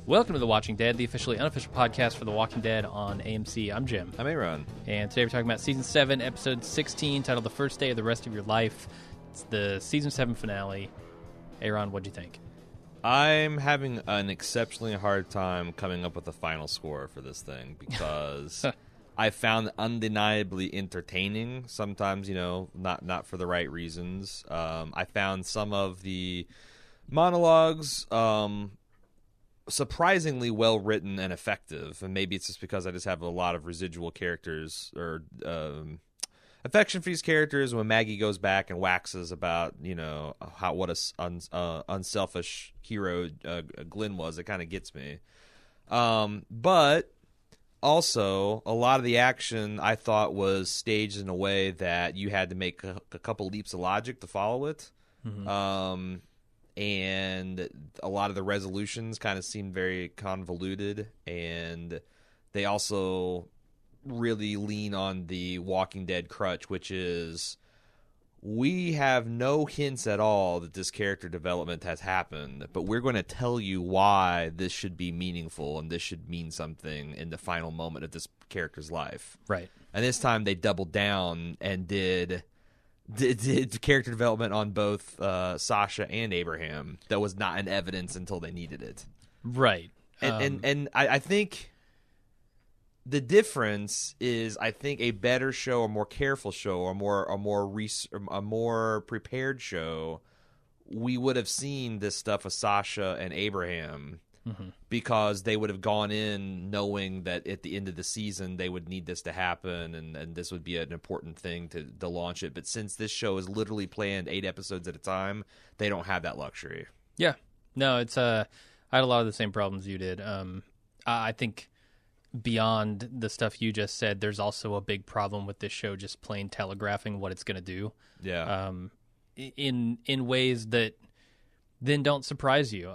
Welcome to The Watching Dead, the officially unofficial podcast for The Walking Dead on AMC. I'm Jim. I'm Aaron. And today we're talking about Season 7, Episode 16, titled The First Day of the Rest of Your Life. It's the Season 7 finale. Aaron, what'd you think? I'm having an exceptionally hard time coming up with a final score for this thing because I found it undeniably entertaining. Sometimes, not for the right reasons. I found some of the monologues surprisingly well written and effective, and maybe it's just because I just have a lot of residual characters or affection for these characters. When Maggie goes back and waxes about what a unselfish hero Glenn was, it kind of gets me. But also a lot of the action I thought was staged in a way that you had to make a couple leaps of logic to follow it. Mm-hmm. And a lot of the resolutions kind of seemed very convoluted, and they also really lean on the Walking Dead crutch, which is we have no hints at all that this character development has happened, but we're going to tell you why this should be meaningful and this should mean something in the final moment of this character's life. Right. And this time they doubled down and did character development on both Sasha and Abraham that was not in evidence until they needed it. Right. And I think the difference is, I think a better show, a more careful show, a more prepared show, we would have seen this stuff with Sasha and Abraham. Mm-hmm. Because they would have gone in knowing that at the end of the season they would need this to happen, and this would be an important thing to launch it. But since this show is literally planned 8 episodes at a time, they don't have that luxury. Yeah. No, it's I had a lot of the same problems you did. I think beyond the stuff you just said, there's also a big problem with this show just plain telegraphing what it's going to do. Yeah. In ways that then don't surprise you.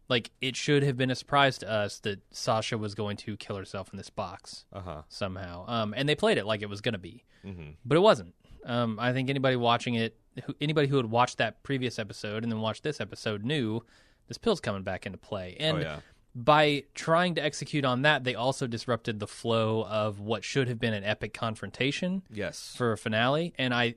Like, it should have been a surprise to us that Sasha was going to kill herself in this box somehow. And they played it like it was going to be. Mm-hmm. But it wasn't. I think anybody watching it, anybody who had watched that previous episode and then watched this episode knew this pill's coming back into play. And by trying to execute on that, they also disrupted the flow of what should have been an epic confrontation for a finale. And I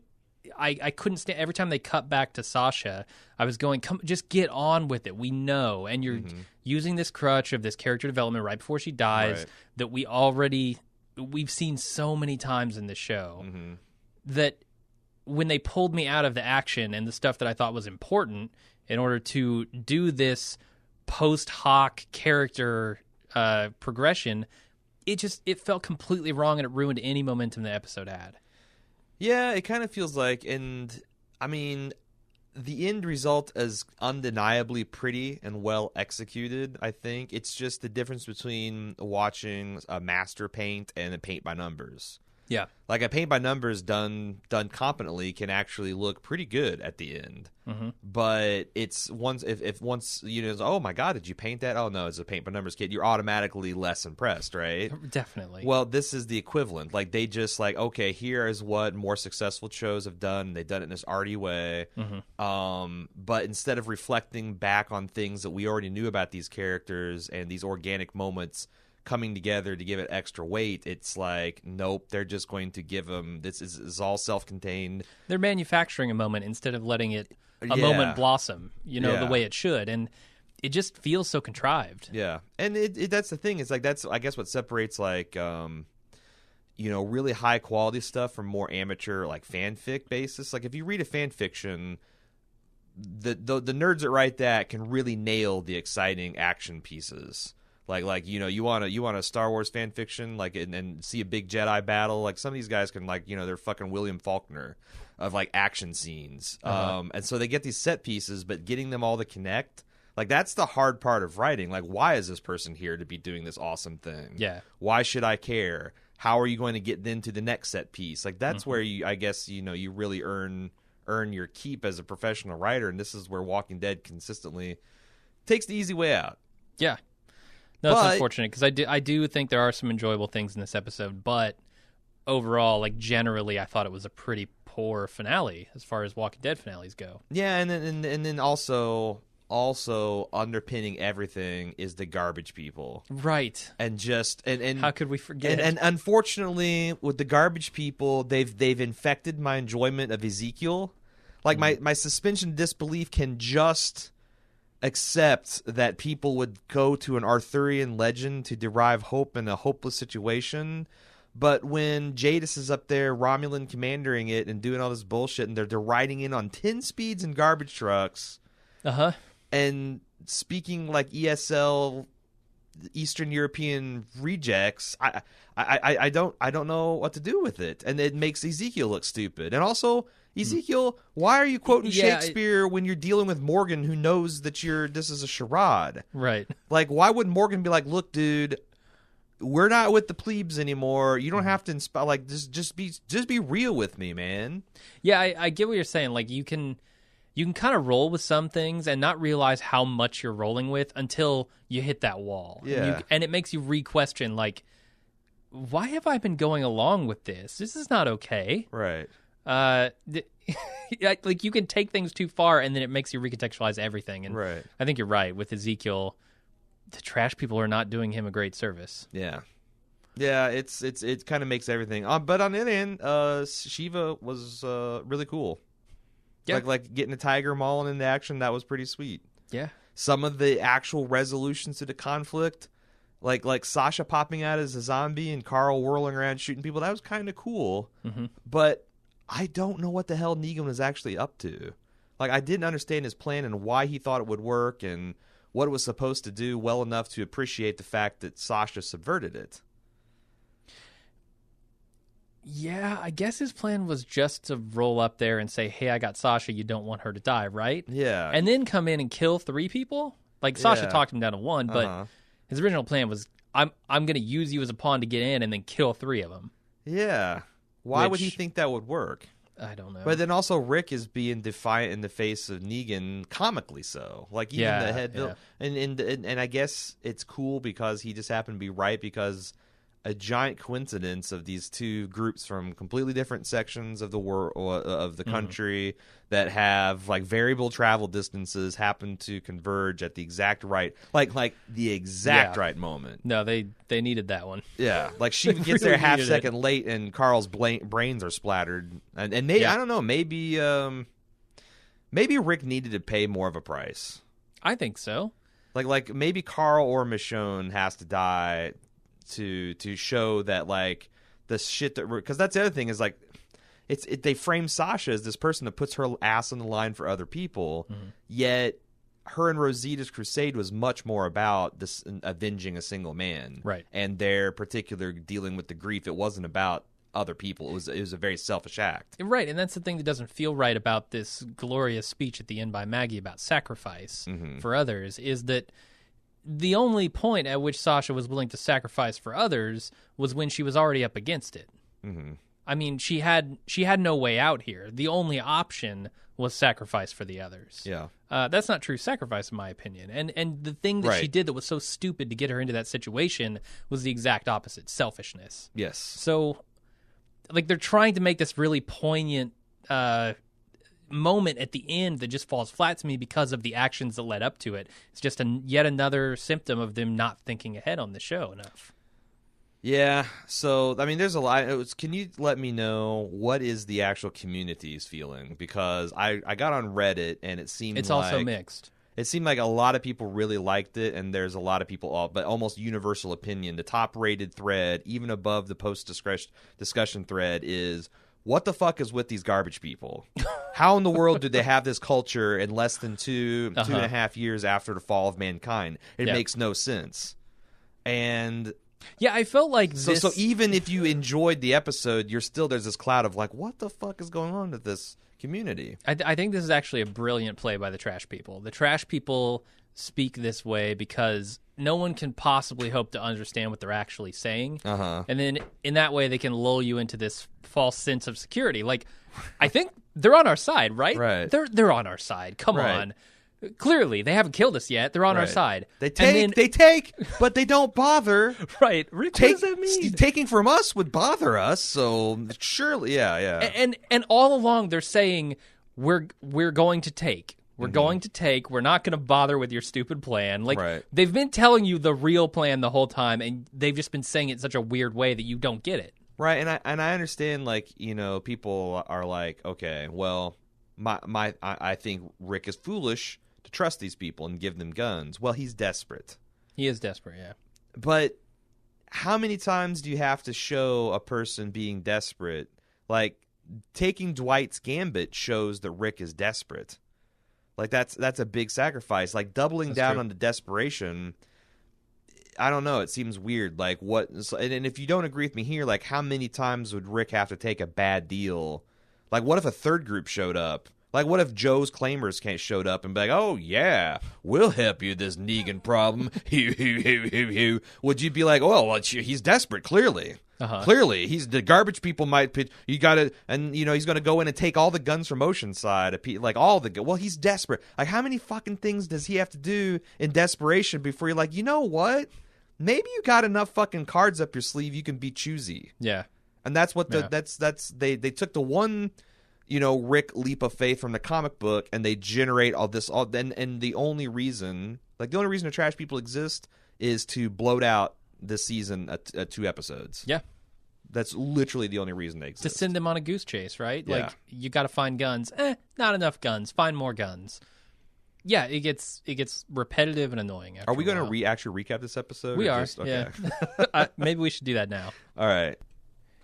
couldn't stand every time they cut back to Sasha. I was going, come, just get on with it. We know, and you're using this crutch of this character development right before she dies that we've seen so many times in this show that when they pulled me out of the action and the stuff that I thought was important in order to do this post hoc character progression, it felt completely wrong, and it ruined any momentum the episode had. Yeah, it kind of feels like, and I mean, the end result is undeniably pretty and well executed, I think. It's just the difference between watching a master paint and a paint by numbers. Yeah. Like a paint by numbers done competently can actually look pretty good at the end. Mm-hmm. But it's once oh my God, did you paint that? Oh no, it's a paint by numbers kid. You're automatically less impressed, right? Definitely. Well, this is the equivalent. Like they just okay, here is what more successful shows have done. They've done it in this arty way. Mm-hmm. But instead of reflecting back on things that we already knew about these characters and these organic moments coming together to give it extra weight, it's like, nope, they're just going to give them, this is all self-contained. They're manufacturing a moment instead of letting it a moment blossom, the way it should, and it just feels so contrived. Yeah, and that's the thing, it's like, that's I guess what separates really high quality stuff from more amateur fanfic basis. Like if you read a fan fiction, the nerds that write that can really nail the exciting action pieces. You want a Star Wars fan fiction, and see a big Jedi battle. Some of these guys can they're fucking William Faulkner of action scenes. And so they get these set pieces, but getting them all to connect, that's the hard part of writing. Why is this person here to be doing this awesome thing? Yeah. Why should I care? How are you going to get then to the next set piece? That's where you really earn your keep as a professional writer. And this is where Walking Dead consistently takes the easy way out. Yeah. No, it's unfortunate because I do think there are some enjoyable things in this episode, but overall, like generally, I thought it was a pretty poor finale as far as Walking Dead finales go. Yeah, and then also underpinning everything is the garbage people, right? And how could we forget? And unfortunately, with the garbage people, they've infected my enjoyment of Ezekiel. Like my suspension of disbelief can just accept that people would go to an Arthurian legend to derive hope in a hopeless situation. But when Jadis is up there, Romulan commandering it and doing all this bullshit, and they're riding in on 10 speeds in garbage trucks, and speaking like ESL Eastern European rejects, I don't know what to do with it, and it makes Ezekiel look stupid. And also, Ezekiel, why are you quoting Shakespeare when you're dealing with Morgan, who knows that this is a charade? Right. Like, why would Morgan be like, look, dude, we're not with the plebes anymore. You don't have to inspire. Like, just be real with me, man. Yeah, I get what you're saying. Like, you can kind of roll with some things and not realize how much you're rolling with until you hit that wall. Yeah. And it makes you re-question, like, why have I been going along with this? This is not okay. Right. Like you can take things too far, and then it makes you recontextualize everything. And right. I think you're right with Ezekiel. The trash people are not doing him a great service. Yeah, it kind of makes everything. But on the other end, Shiva was really cool. Yeah. Like getting a tiger mauling into action, that was pretty sweet. Yeah. Some of the actual resolutions to the conflict, like Sasha popping out as a zombie and Carl whirling around shooting people, that was kind of cool. Mm-hmm. But I don't know what the hell Negan was actually up to. Like, I didn't understand his plan and why he thought it would work and what it was supposed to do well enough to appreciate the fact that Sasha subverted it. Yeah, I guess his plan was just to roll up there and say, hey, I got Sasha, you don't want her to die, right? Yeah. And then come in and kill 3 people? Like, Sasha talked him down to 1, but his original plan was, I'm going to use you as a pawn to get in and then kill 3 of them. Yeah. Why would he think that would work? I don't know. But then also Rick is being defiant in the face of Negan, comically so. Like, even the head... Yeah. And I guess it's cool because he just happened to be right, because a giant coincidence of these two groups from completely different sections of the world, of the country, that have like variable travel distances happen to converge at the exact right, like the exact right moment. No, they needed that one. Yeah, like she gets there a half second late, and Carl's brains are splattered, and maybe I don't know, maybe Rick needed to pay more of a price. I think so. Like maybe Carl or Michonne has to die to show that, like, the shit that, because that's the other thing is, like, they frame Sasha as this person that puts her ass on the line for other people, yet her and Rosita's crusade was much more about this avenging a single man, right? And their particular dealing with the grief. It wasn't about other people. It was a very selfish act, right? And that's the thing that doesn't feel right about this glorious speech at the end by Maggie about sacrifice for others, is that the only point at which Sasha was willing to sacrifice for others was when she was already up against it. I mean, she had no way out here. The only option was sacrifice for the others. Yeah. That's not true sacrifice, in my opinion. And the thing that she did that was so stupid to get her into that situation was the exact opposite, selfishness. Yes. So, like, they're trying to make this really poignant moment at the end that just falls flat to me because of the actions that led up to it. It's just yet another symptom of them not thinking ahead on the show enough. Yeah, so, I mean, there's a lot. Can you let me know what is the actual community's feeling? Because I got on Reddit, and it seemed it's also mixed. It seemed like a lot of people really liked it, and there's a lot of people, but almost universal opinion. The top-rated thread, even above the post-discussion thread, is, what the fuck is with these garbage people? How in the world did they have this culture in less than two and a half years after the fall of mankind? It makes no sense. And yeah, I felt like so even if you enjoyed the episode, there's this cloud of like, what the fuck is going on with this community? I think this is actually a brilliant play by the trash people. The trash people speak this way because no one can possibly hope to understand what they're actually saying. And then in that way, they can lull you into this false sense of security. Like, I think they're on our side, right? Right. They're on our side. Come on. Clearly, they haven't killed us yet. They're on our side. They take, but they don't bother. Right. Rick, what does that mean? Taking from us would bother us, so surely, yeah. And all along, they're saying, we're going to take. We're going to take. We're not going to bother with your stupid plan. Like, they've been telling you the real plan the whole time, and they've just been saying it in such a weird way that you don't get it. Right, and I understand, like, people are like, okay, well, I think Rick is foolish to trust these people and give them guns. Well, he's desperate. He is desperate, yeah. But how many times do you have to show a person being desperate? Like, taking Dwight's gambit shows that Rick is desperate. Like, that's a big sacrifice. Like, doubling down on the desperation, I don't know. It seems weird. Like, what? And if you don't agree with me here, like, how many times would Rick have to take a bad deal? Like, what if a third group showed up? Like, what if Joe's Claimers showed up and be like, oh, yeah, we'll help you with this Negan problem. Would you be like, well, he's desperate, clearly. Clearly. The garbage people might pitch. You got to, and, he's going to go in and take all the guns from Oceanside. Like, well, he's desperate. Like, how many fucking things does he have to do in desperation before you're like, you know what? Maybe you got enough fucking cards up your sleeve you can be choosy. Yeah. And that's what they took the one... Rick leap of faith from the comic book, and they generate all this. And the only reason the trash people exist is to bloat out this season at 2 episodes. Yeah. That's literally the only reason they exist. To send them on a goose chase, right? Yeah. Like, you got to find guns. Not enough guns. Find more guns. Yeah, it gets repetitive and annoying. Are we going to actually recap this episode? We are. Okay. Yeah. Maybe we should do that now. All right.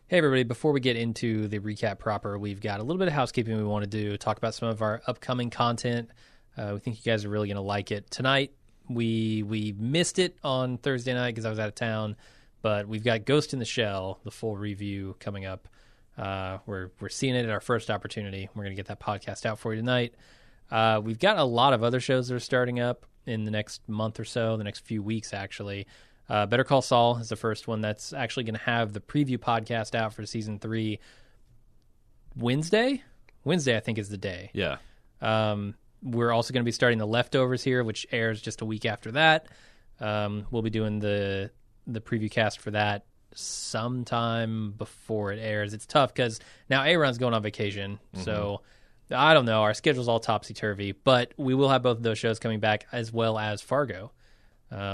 Hey, everybody, before we get into the recap proper, we've got a little bit of housekeeping we want to do, talk about some of our upcoming content. We think you guys are really going to like it. Tonight, we missed it on Thursday night because I was out of town, but we've got Ghost in the Shell, the full review coming up. We're seeing it at our first opportunity. We're going to get that podcast out for you tonight. We've got a lot of other shows that are starting up in the next month or so, the next few weeks, actually. Better Call Saul is the first one that's actually going to have the preview podcast out for season 3 Wednesday, I think, is the day. Yeah. We're also going to be starting The Leftovers here, which airs just a week after that. We'll be doing the preview cast for that sometime before it airs. It's tough because now Aaron's going on vacation, so I don't know. Our schedule's all topsy-turvy, but we will have both of those shows coming back, as well as Fargo.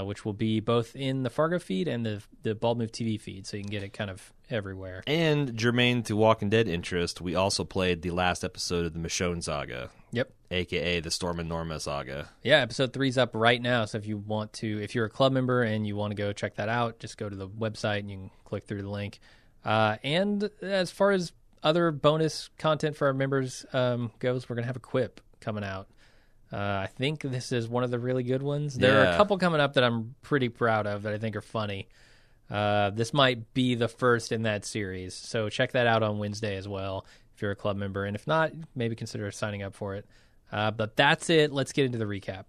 Which will be both in the Fargo feed and the Bald Move TV feed, so you can get it kind of everywhere. And germane to Walking Dead interest, we also played the last episode of the Michonne saga. Yep. A.K.A. the Storm and Norma saga. Yeah, episode 3's up right now, so if you're a club member and you want to go check that out, just go to the website and you can click through the link. And as far as other bonus content for our members goes, we're going to have a quip coming out. I think this is one of the really good ones. There are a couple coming up that I'm pretty proud of that I think are funny. This might be the first in that series, so check that out on Wednesday as well if you're a club member. And if not, maybe consider signing up for it. But that's it. Let's get into the recap.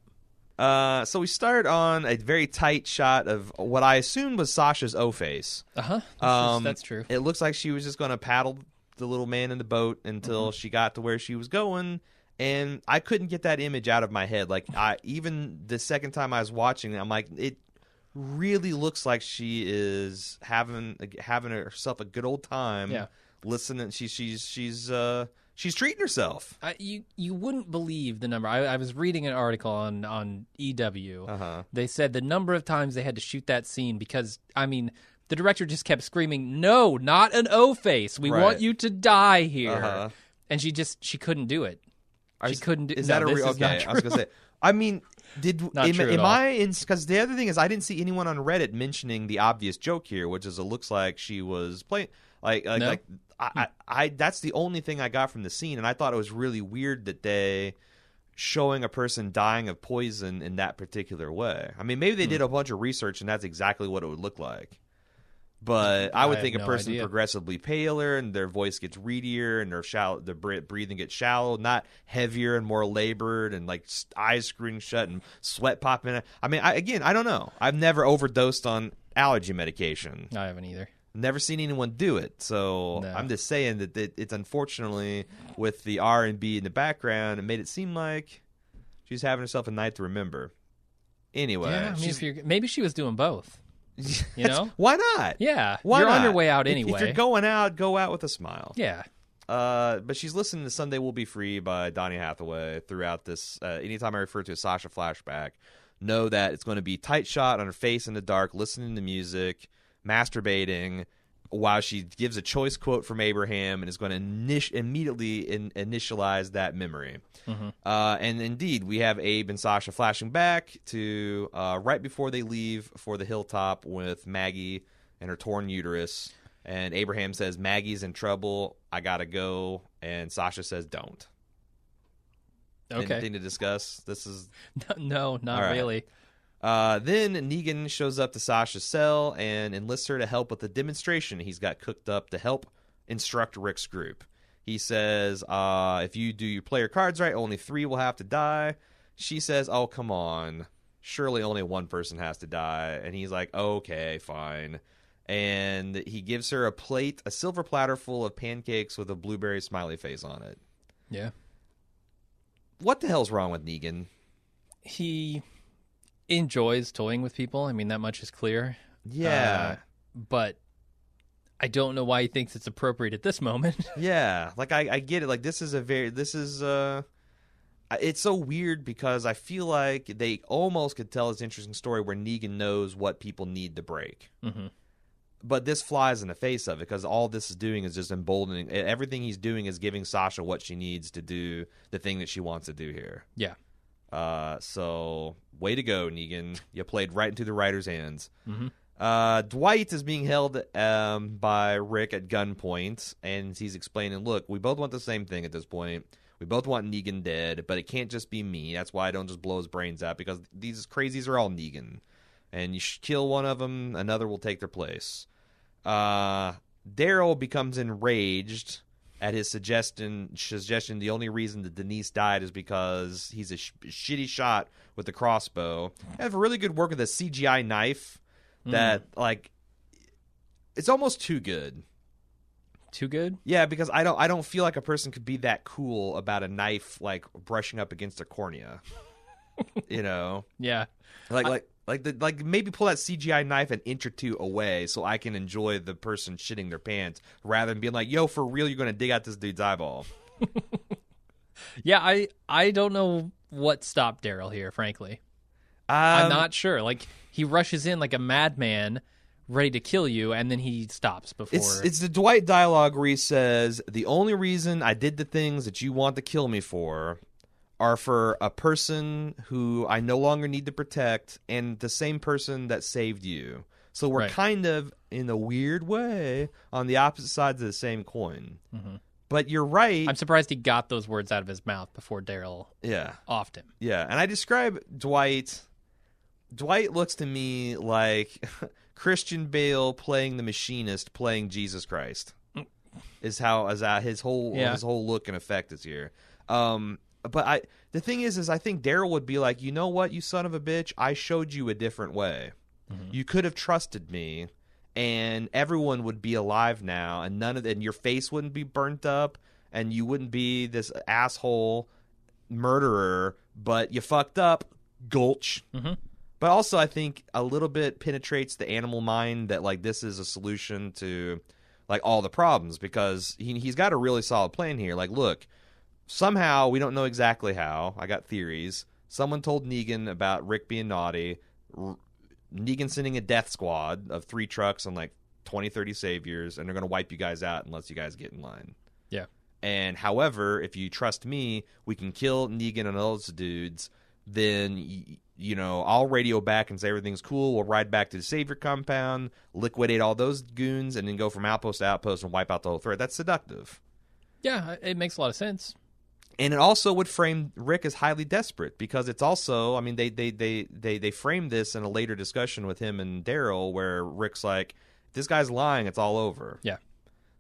So we start on a very tight shot of what I assumed was Sasha's O-face. That's true. It looks like she was just going to paddle the little man in the boat until she got to where she was going. And I couldn't get that image out of my head. Like, even the second time I was watching it, I'm like, it really looks like she is having herself a good old time. Yeah. Listening, she's treating herself. You wouldn't believe the number. I was reading an article on EW. They said the number of times they had to shoot that scene because, the director just kept screaming, "No, not an O-face. We want you to die here." And she couldn't do it. She couldn't do. Is that a real? Okay, I was gonna say. Am I in? Because the other thing is, I didn't see anyone on Reddit mentioning the obvious joke here, which is it looks like she was playing. I that's the only thing I got from the scene, and I thought it was really weird that they showing a person dying of poison in that particular way. I mean, maybe they did a bunch of research, and that's exactly what it would look like. But I would think a person progressively paler and their voice gets reedier and their breathing gets shallow, not heavier and more labored and like eyes screwing shut and sweat popping out. I mean, I don't know. I've never overdosed on allergy medication. I haven't either. Never seen anyone do it. So no. I'm just saying that it's unfortunately with the R&B in the background, it made it seem like She's having herself a night to remember. Anyway, yeah, I mean, maybe she was doing both. You know, why not? Yeah, why you're not? on your way out anyway. If you're going out, go out with a smile. Yeah. But she's listening to "Someday We'll Be Free" by Donny Hathaway throughout this. Anytime I refer to a Sasha flashback, know that it's going to be tight shot on her face in the dark, listening to music, masturbating, while she gives a choice quote from Abraham and is going to immediately initialize that memory. Mm-hmm. And indeed, we have Abe and Sasha flashing back to right before they leave for the hilltop with Maggie and her torn uterus. And Abraham says, "Maggie's in trouble. I got to go." And Sasha says, "Don't." Okay. Anything to discuss? This is... No, not really. Then Negan shows up to Sasha's cell and enlists her to help with the demonstration he's got cooked up to help instruct Rick's group. He says, if you do your player cards right, only 3 will have to die. She says, "Oh, come on. Surely only one person has to die." And he's like, "Okay, fine." And he gives her a silver platter full of pancakes with a blueberry smiley face on it. Yeah. What the hell's wrong with Negan? He enjoys toying with people. I mean, that much is clear. Yeah. But I don't know why he thinks it's appropriate at this moment. Yeah. Like, I get it. Like, it's so weird because I feel like they almost could tell this interesting story where Negan knows what people need to break. Mm-hmm. But this flies in the face of it because all this is doing is just emboldening. Everything he's doing is giving Sasha what she needs to do the thing that she wants to do here. Yeah. So, way to go, Negan. You played right into the writer's hands. Mm-hmm. Dwight is being held by Rick at gunpoint, and he's explaining, "Look, we both want the same thing at this point. We both want Negan dead, but it can't just be me. That's why I don't just blow his brains out, because these crazies are all Negan. And you kill one of them, another will take their place." Daryl becomes enraged at his suggestion the only reason that Denise died is because he's a shitty shot with the crossbow. I have really good work with a CGI knife that, like, it's almost too good. Too good? Yeah, because I don't feel like a person could be that cool about a knife, like, brushing up against a cornea. You know? Yeah. Like maybe pull that CGI knife an inch or two away so I can enjoy the person shitting their pants rather than being like, "Yo, for real, you're going to dig out this dude's eyeball." Yeah, I don't know what stopped Daryl here, frankly. I'm not sure. Like, he rushes in like a madman ready to kill you, and then he stops before. It's the Dwight dialogue where he says, "The only reason I did the things that you want to kill me for are for a person who I no longer need to protect and the same person that saved you." So we're kind of, in a weird way, on the opposite sides of the same coin. Mm-hmm. But you're right. I'm surprised he got those words out of his mouth before Daryl offed him. Yeah, and I describe Dwight. Dwight looks to me like Christian Bale playing the Machinist playing Jesus Christ. Is how his whole look and effect is here. But the thing is I think Daryl would be like, "You know what, you son of a bitch? I showed you a different way. Mm-hmm. You could have trusted me, and everyone would be alive now, and and your face wouldn't be burnt up, and you wouldn't be this asshole murderer. But you fucked up, gulch." Mm-hmm. But also, I think a little bit penetrates the animal mind that, like, this is a solution to, like, all the problems, because he's got a really solid plan here. Like, look. Somehow, we don't know exactly how. I got theories. Someone told Negan about Rick being naughty. Negan sending a death squad of 3 trucks and like 20, 30 saviors, and they're going to wipe you guys out unless you guys get in line. Yeah. And however, if you trust me, we can kill Negan and those dudes. Then, you know, I'll radio back and say everything's cool. We'll ride back to the savior compound, liquidate all those goons, and then go from outpost to outpost and wipe out the whole threat. That's seductive. Yeah, it makes a lot of sense. And it also would frame Rick as highly desperate, because it's also, I mean, they framed this in a later discussion with him and Daryl where Rick's like, "If this guy's lying, it's all over." Yeah.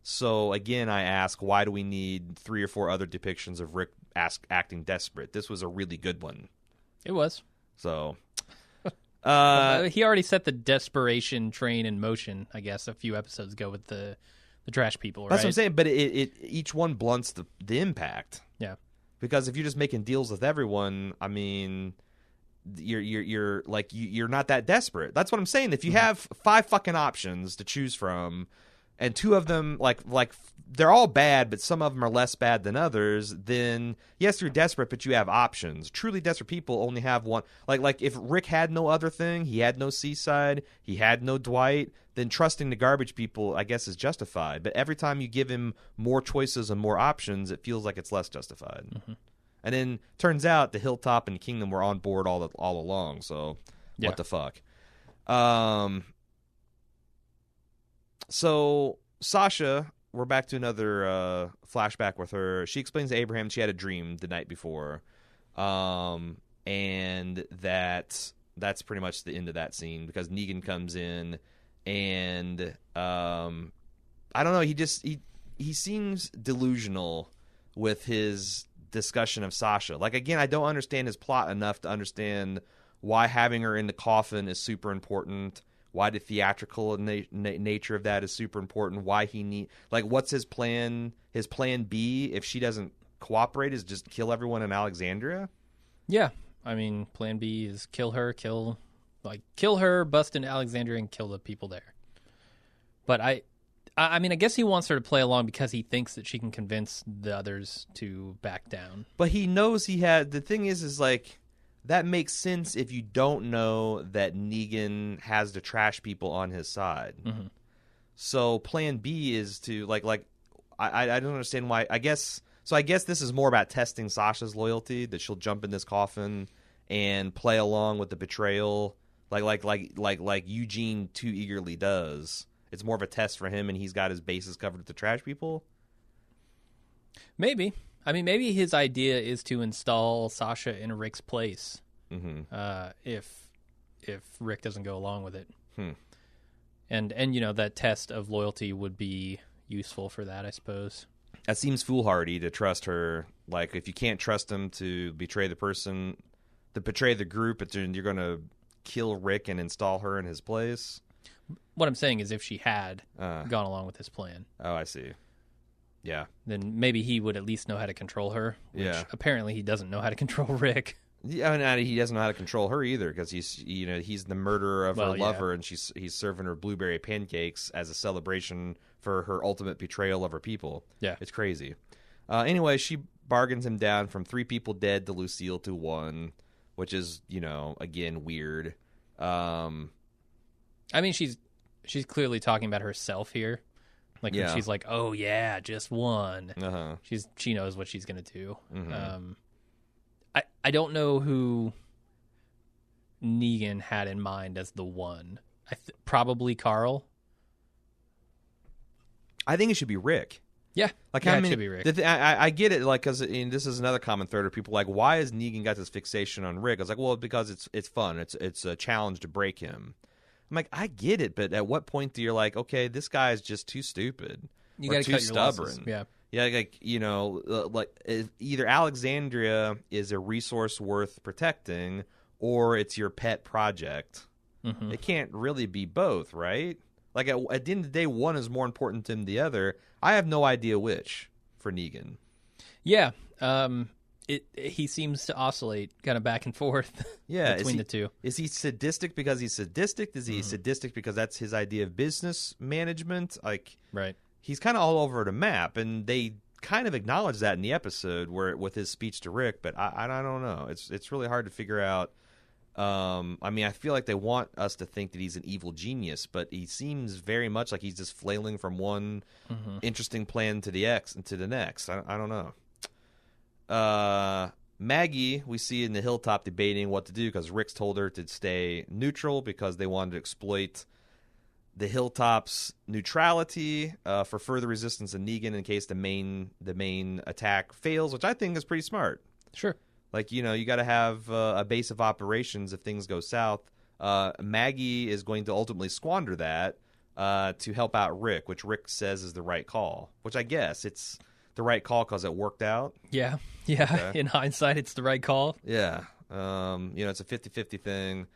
So again, I ask, why do we need 3 or 4 other depictions of Rick acting desperate? This was a really good one. It was. So he already set the desperation train in motion, I guess, a few episodes ago with the trash people, right? That's what I'm saying, but it each one blunts the impact. Yeah. Because if you're just making deals with everyone, I mean, you're like you're not that desperate. That's what I'm saying. If you have 5 fucking options to choose from, and 2 of them like they're all bad, but some of them are less bad than others, then yes, you're desperate, but you have options. Truly desperate people only have one. Like if Rick had no other thing, he had no Seaside, he had no Dwight, then trusting the garbage people, I guess, is justified. But every time you give him more choices and more options, it feels like it's less justified. Mm-hmm. And then turns out the Hilltop and the Kingdom were on board all along. So what the fuck? So Sasha, we're back to another flashback with her. She explains to Abraham she had a dream the night before, and that's pretty much the end of that scene because Negan comes in, and I don't know. He seems delusional with his discussion of Sasha. Like, again, I don't understand his plot enough to understand why having her in the coffin is super important. Why the theatrical nature of that is super important. Why he what's his plan? His plan B, if she doesn't cooperate, is just kill everyone in Alexandria? Yeah. I mean, plan B is kill her, bust into Alexandria and kill the people there. But I mean, I guess he wants her to play along because he thinks that she can convince the others to back down. But he knows the thing is like, that makes sense if you don't know that Negan has the trash people on his side. Mm-hmm. So plan B is to I don't understand why. I guess this is more about testing Sasha's loyalty, that she'll jump in this coffin and play along with the betrayal, like Eugene too eagerly does. It's more of a test for him, and he's got his bases covered with the trash people. Maybe. I mean, maybe his idea is to install Sasha in Rick's place, if Rick doesn't go along with it. And that test of loyalty would be useful for that, I suppose. That seems foolhardy to trust her. Like, if you can't trust him to betray the group, but then you're going to kill Rick and install her in his place. What I'm saying is, if she had gone along with his plan. Oh, I see. Yeah. Then maybe he would at least know how to control her. Which apparently he doesn't know how to control Rick. Yeah, and he doesn't know how to control her either, because he's the murderer of her lover, and he's serving her blueberry pancakes as a celebration for her ultimate betrayal of her people. Yeah, it's crazy. Anyway, she bargains him down from 3 people dead to Lucille to 1, which is again weird. I mean, she's clearly talking about herself here. Like, when she's like, "Oh yeah, just 1." She knows what she's gonna do. Mm-hmm. I don't know who Negan had in mind as the 1. Probably Carl. I think it should be Rick. Yeah, it should be Rick. I get it, like, because this is another common thread of people like, why has Negan got this fixation on Rick? I was like, well, because it's fun. It's a challenge to break him. I'm like, I get it, but at what point do you're like, okay, this guy is just too stupid, you got too stubborn? Yeah, either Alexandria is a resource worth protecting, or it's your pet project. Mm-hmm. It can't really be both, right? Like, at the end of the day, one is more important than the other. I have no idea which for Negan. Yeah, he seems to oscillate kind of back and forth between the two. Is he sadistic because he's sadistic? Is he sadistic because that's his idea of business management? Like, right. He's kind of all over the map, and they kind of acknowledge that in the episode with his speech to Rick, but I don't know. It's really hard to figure out. I mean, I feel like they want us to think that he's an evil genius, but he seems very much like he's just flailing from one interesting plan to the next. I don't know. Maggie, we see in the Hilltop debating what to do because Rick's told her to stay neutral because they wanted to exploit the Hilltop's neutrality for further resistance to Negan in case the main attack fails, which I think is pretty smart. Sure. Like, you got to have a base of operations if things go south. Maggie is going to ultimately squander that to help out Rick, which Rick says is the right call, which I guess it's the right call because it worked out. Yeah. Okay. In hindsight, it's the right call. Yeah. It's a 50-50 thing.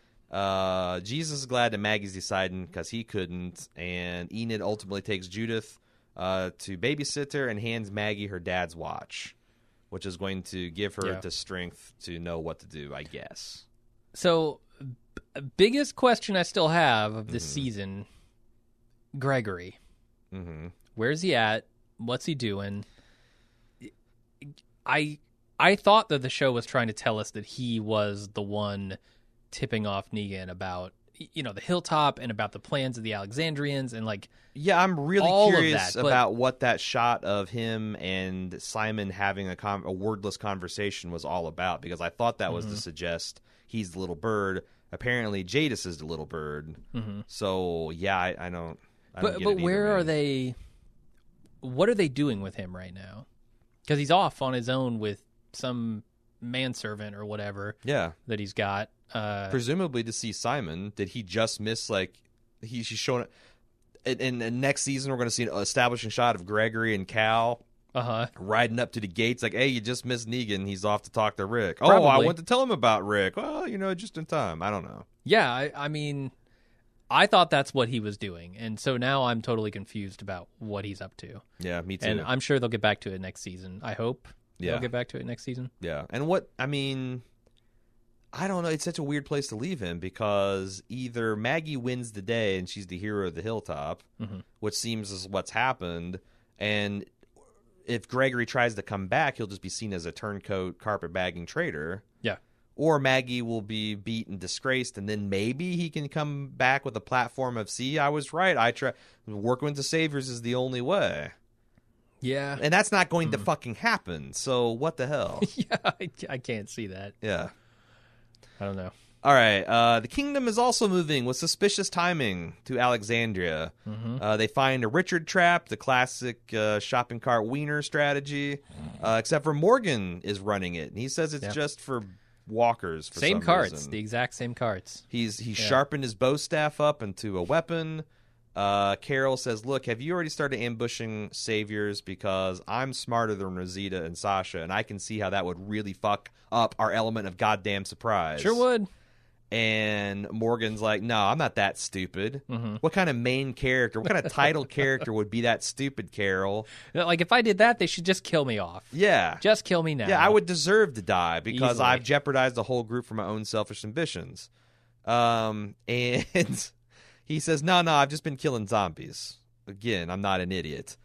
Jesus is glad that Maggie's deciding because he couldn't, and Enid ultimately takes Judith to babysit her and hands Maggie her dad's watch, which is going to give her the strength to know what to do, I guess. So, biggest question I still have of this season, Gregory. Mm-hmm. Where's he at? What's he doing? I thought that the show was trying to tell us that he was the one tipping off Negan about, the hilltop and about the plans of the Alexandrians and like yeah, I'm really all curious of that, about what that shot of him and Simon having a wordless conversation was all about, because I thought that was to suggest he's the little bird. Apparently, Jadis is the little bird. Mm-hmm. So yeah, I don't. But where are they? What are they doing with him right now? Because he's off on his own with some manservant or whatever. Yeah, that he's got. Presumably to see Simon. Did he just miss she's showing it? In next season, we're going to see an establishing shot of Gregory and Cal riding up to the gates. Like, hey, you just missed Negan. He's off to talk to Rick. Probably. Oh, I went to tell him about Rick. Well, just in time. I don't know. Yeah, I mean, I thought that's what he was doing, and so now I'm totally confused about what he's up to. Yeah, me too. And I'm sure they'll get back to it next season. I hope they'll get back to it next season. Yeah, and I don't know. It's such a weird place to leave him, because either Maggie wins the day and she's the hero of the hilltop, which seems is what's happened, and if Gregory tries to come back, he'll just be seen as a turncoat, carpetbagging traitor. Yeah. Or Maggie will be beat and disgraced, and then maybe he can come back with a platform of, see, I was right. Working with the Saviors is the only way. Yeah. And that's not going to fucking happen, so what the hell? Yeah, I can't see that. Yeah. I don't know. All right. The kingdom is also moving with suspicious timing to Alexandria. They find a Richard trap, the classic shopping cart wiener strategy, except for Morgan is running it. And he says it's just for walkers for same some carts, reason. the exact same carts. He's sharpened his bow staff up into a weapon. Carol says, look, have you already started ambushing saviors? Because I'm smarter than Rosita and Sasha, and I can see how that would really fuck up our element of goddamn surprise. Sure would. And Morgan's like, no, I'm not that stupid. What kind of main character, what kind of title character would be that stupid, Carol? Like, if I did that, they should just kill me off. Yeah. Just kill me now. Yeah, I would deserve to die because Easily. I've jeopardized the whole group for my own selfish ambitions. And he says, no, I've just been killing zombies. Again, I'm not an idiot.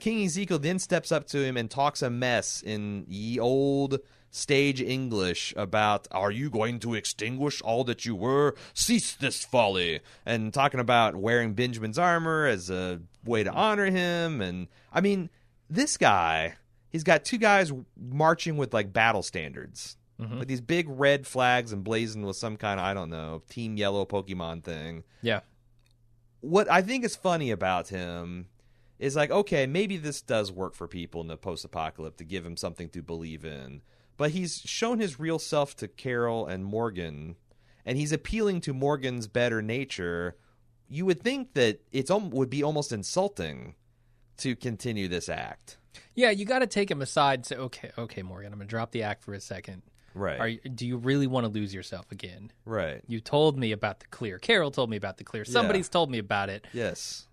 King Ezekiel then steps up to him and talks a mess in ye old stage English about, are you going to extinguish all that you were? Cease this folly. And talking about wearing Benjamin's armor as a way to honor him. And, I mean, this guy, he's got two guys marching with, like, battle standards. Like these big red flags emblazoned with some kind of, I don't know, Team Yellow Pokemon thing. Yeah. What I think is funny about him is like, okay, maybe this does work for people in the post-apocalypse to give him something to believe in. But he's shown his real self to Carol and Morgan, and he's appealing to Morgan's better nature. You would think that it would be almost insulting to continue this act. Yeah, you got to take him aside and say, okay, Morgan, I'm going to drop the act for a second. Right. Do you really want to lose yourself again? Right. You told me about the clear. Carol told me about the clear. Somebody's told me about it. Yes.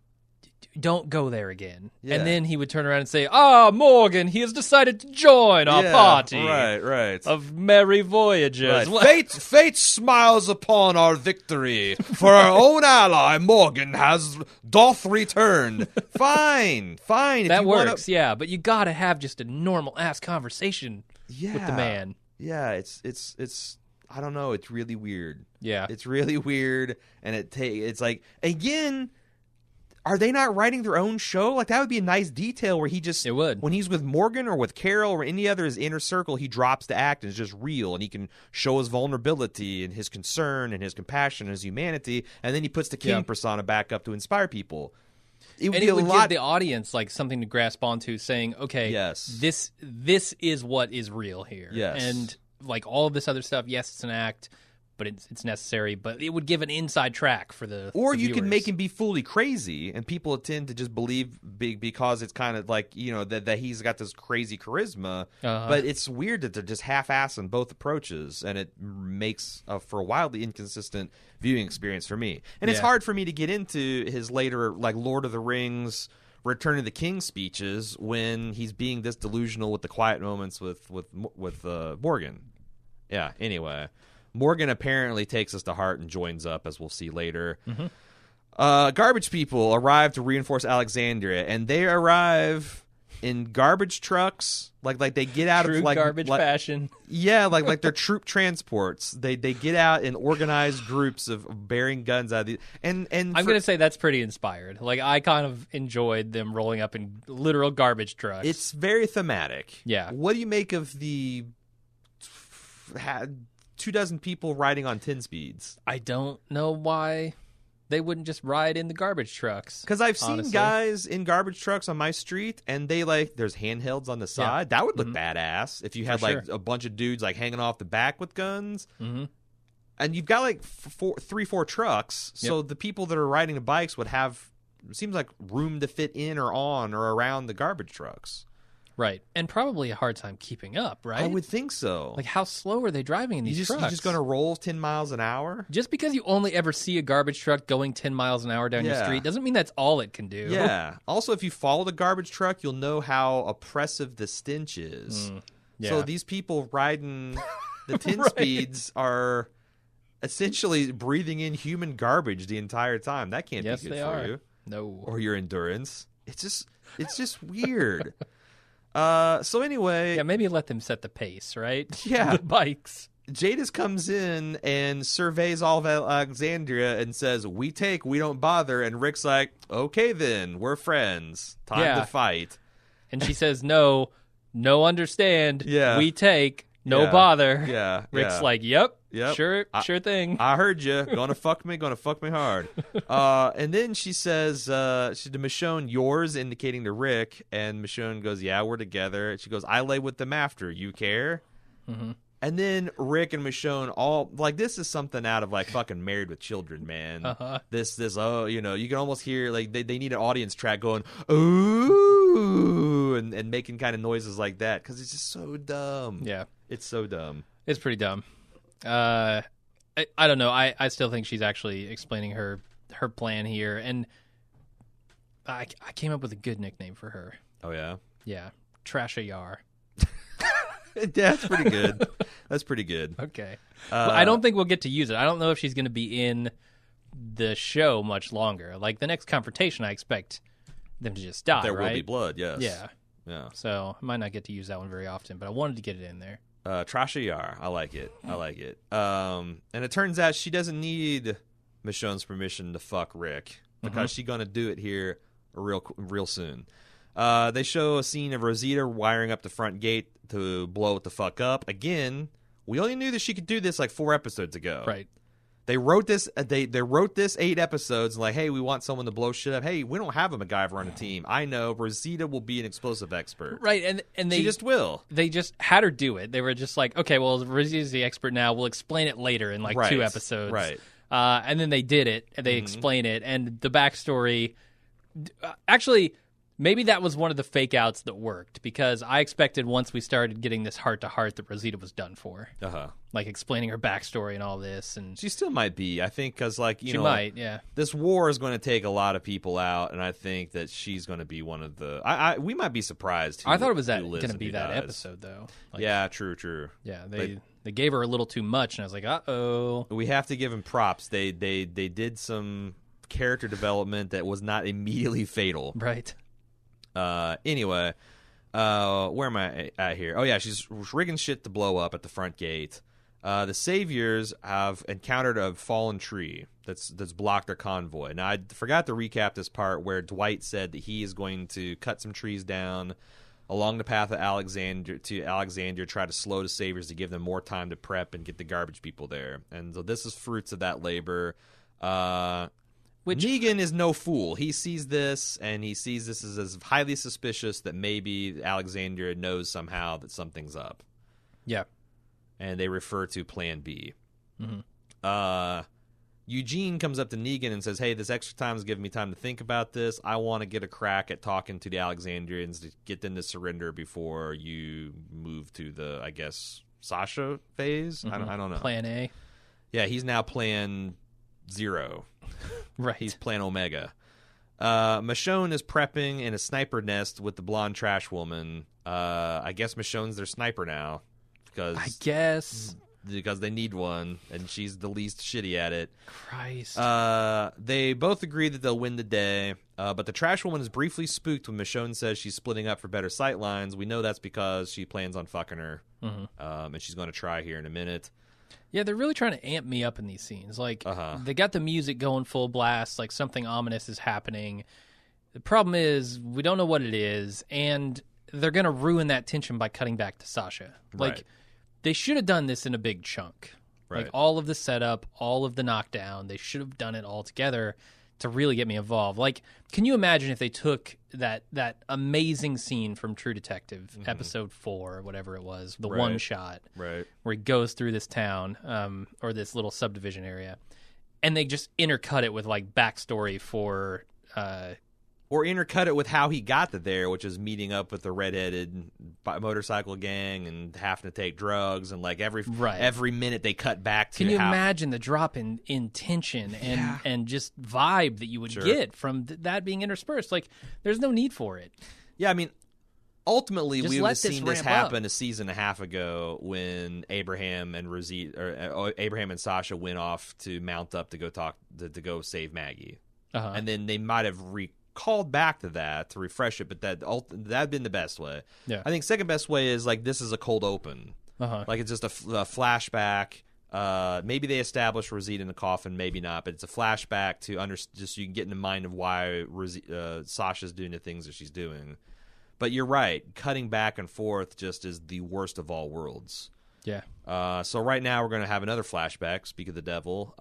Don't go there again. Yeah. And then he would turn around and say, Morgan, he has decided to join our party. Right. Of merry voyages. Right. Fate smiles upon our victory, for our own ally, Morgan, doth returned. Fine. That works, yeah. But you got to have just a normal-ass conversation with the man. Yeah, it's I don't know, it's really weird. Yeah. It's really weird, and it's like, again, are they not writing their own show? Like, that would be a nice detail where he just, it would. When he's with Morgan or with Carol or any other his inner circle, he drops the act and is just real, and he can show his vulnerability and his concern and his compassion and his humanity, and then he puts the king persona back up to inspire people. It would give the audience like something to grasp onto, saying, "Okay, yes, this is what is real here." Yes, and like all of this other stuff, yes, it's an act, but it's necessary. But it would give an inside track for the you can make him be fully crazy, and people tend to just believe because it's kind of like, you know, that he's got this crazy charisma. But it's weird that they're just half-assing both approaches, and it makes for a wildly inconsistent viewing experience for me. And it's hard for me to get into his later, like, Lord of the Rings Return of the King speeches when he's being this delusional with the quiet moments with Morgan. Yeah. Anyway, Morgan apparently takes us to heart and joins up, as we'll see later. Garbage people arrive to reinforce Alexandria, and they arrive in garbage trucks, like they get out True of garbage fashion. Yeah, like they're troop transports. They get out in organized groups of bearing guns out of these. And I'm gonna say that's pretty inspired. Like, I kind of enjoyed them rolling up in literal garbage trucks. It's very thematic. Yeah. What do you make of the 24 people riding on 10 speeds? I don't know why they wouldn't just ride in the garbage trucks. Because I've seen honestly. guys in garbage trucks on my street, and they there's handhelds on the side. That would look badass if you had a bunch of dudes hanging off the back with guns. And you've got 3-4 trucks, so the people that are riding the bikes would have, it seems like, room to fit in or on or around the garbage trucks. Right. And probably a hard time keeping up, right? I would think so. Like, how slow are they driving in these trucks? You're just going to roll 10 miles an hour? Just because you only ever see a garbage truck going 10 miles an hour down your street doesn't mean that's all it can do. Yeah. Also, if you follow the garbage truck, you'll know how oppressive the stench is. Yeah. So these people riding the 10 speeds are essentially breathing in human garbage the entire time. That can't be good for you. No. Or your endurance. It's just weird. So anyway, yeah, maybe let them set the pace, right? Yeah. The bikes. Jadis comes in and surveys all of Alexandria and says, "We take, we don't bother." And Rick's like, "Okay, then we're friends. Time to fight." And she says, "No, understand. Yeah, we take, no bother." Yeah, Rick's like, "Yep, Yep. sure thing. I heard you. Gonna fuck me hard." And then she says, she to Michonne, "Yours," indicating to Rick. And Michonne goes, "Yeah, we're together." And she goes, "I lay with them after. You care?" And then Rick and Michonne all this is something out of fucking Married with Children, man. This you can almost hear they need an audience track going ooh and making kind of noises like that because it's just so dumb. Yeah, it's so dumb. It's pretty dumb. I don't know. I still think she's actually explaining her plan here, and I came up with a good nickname for her. Oh yeah, yeah, Trashayar. That's pretty good. That's pretty good. Okay. Well, I don't think we'll get to use it. I don't know if she's going to be in the show much longer. Like the next confrontation, I expect them to just die. There will be blood. Yes. Yeah. Yeah. So I might not get to use that one very often, but I wanted to get it in there. Trashayar. I like it. And it turns out she doesn't need Michonne's permission to fuck Rick because she's going to do it here real soon. They show a scene of Rosita wiring up the front gate to blow it the fuck up. Again, we only knew that she could do this 4 episodes ago. Right. They wrote this. They wrote this 8 episodes. Hey, we want someone to blow shit up. Hey, we don't have a MacGyver on the team. I know Rosita will be an explosive expert. Right, and she just will. They just had her do it. They were just like, okay, well, Rosita's the expert now. We'll explain it later in 2 episodes. Right. And then they did it. And they explain it, and the backstory. Actually, maybe that was one of the fake outs that worked because I expected once we started getting this heart to heart that Rosita was done for. Explaining her backstory and all this, and she still might be. I think because she might. Yeah, this war is going to take a lot of people out, and I think that she's going to be one of the. We might be surprised. I thought it was going to be that episode though. Yeah, true. Yeah, they gave her a little too much, and I was like, uh-oh. We have to give them props. They did some character development that was not immediately fatal. Right. Anyway, where am I at here? Oh yeah, she's rigging shit to blow up at the front gate. The Saviors have encountered a fallen tree that's blocked their convoy. Now I forgot to recap this part where Dwight said that he is going to cut some trees down along the path of Alexandria, try to slow the Saviors to give them more time to prep and get the garbage people there. And so this is fruits of that labor. Negan is no fool. He sees this, and he sees this as highly suspicious that maybe Alexandria knows somehow that something's up. Yeah. And they refer to Plan B. Eugene comes up to Negan and says, "Hey, this extra time is giving me time to think about this. I want to get a crack at talking to the Alexandrians to get them to surrender before you move to the, I guess, Sasha phase? I don't know. Plan A. Yeah, he's now Plan 0. Right. He's Plan Omega. Michonne is prepping in a sniper nest with the blonde trash woman. I guess Michonne's their sniper now. I guess. Because they need one, and she's the least shitty at it. Christ. They both agree that they'll win the day, but the trash woman is briefly spooked when Michonne says she's splitting up for better sightlines. We know that's because she plans on fucking her, and she's going to try here in a minute. Yeah, they're really trying to amp me up in these scenes. Like, they got the music going full blast, like something ominous is happening. The problem is, we don't know what it is, and they're going to ruin that tension by cutting back to Sasha. Like, Right. They should have done this in a big chunk. Right. Like, all of the setup, all of the knockdown, they should have done it all together to really get me involved. Like, can you imagine if they took that amazing scene from True Detective, episode 4, or whatever it was, the one shot, Right. where he goes through this town, or this little subdivision area, and they just intercut it with, like, backstory for... Or intercut it with how he got to there, which is meeting up with the redheaded motorcycle gang and having to take drugs, and like every minute they cut back to. Can you imagine the drop in tension and just vibe that you would get from that being interspersed? Like, there's no need for it. Yeah, I mean, ultimately Just we would let have this seen this ramp happen up. a season and a half ago when Abraham and Abraham and Sasha went off to mount up to go to go save Maggie, and then they might have called back to that to refresh it, but that'd been the best way. Yeah. I think second best way is like this is a cold open. Like it's just a flashback. Maybe they establish Rosita in the coffin, maybe not, but it's a flashback to just so you can get in the mind of why Sasha's doing the things that she's doing. But you're right, cutting back and forth just is the worst of all worlds. Yeah. So right now we're going to have another flashback, speak of the devil,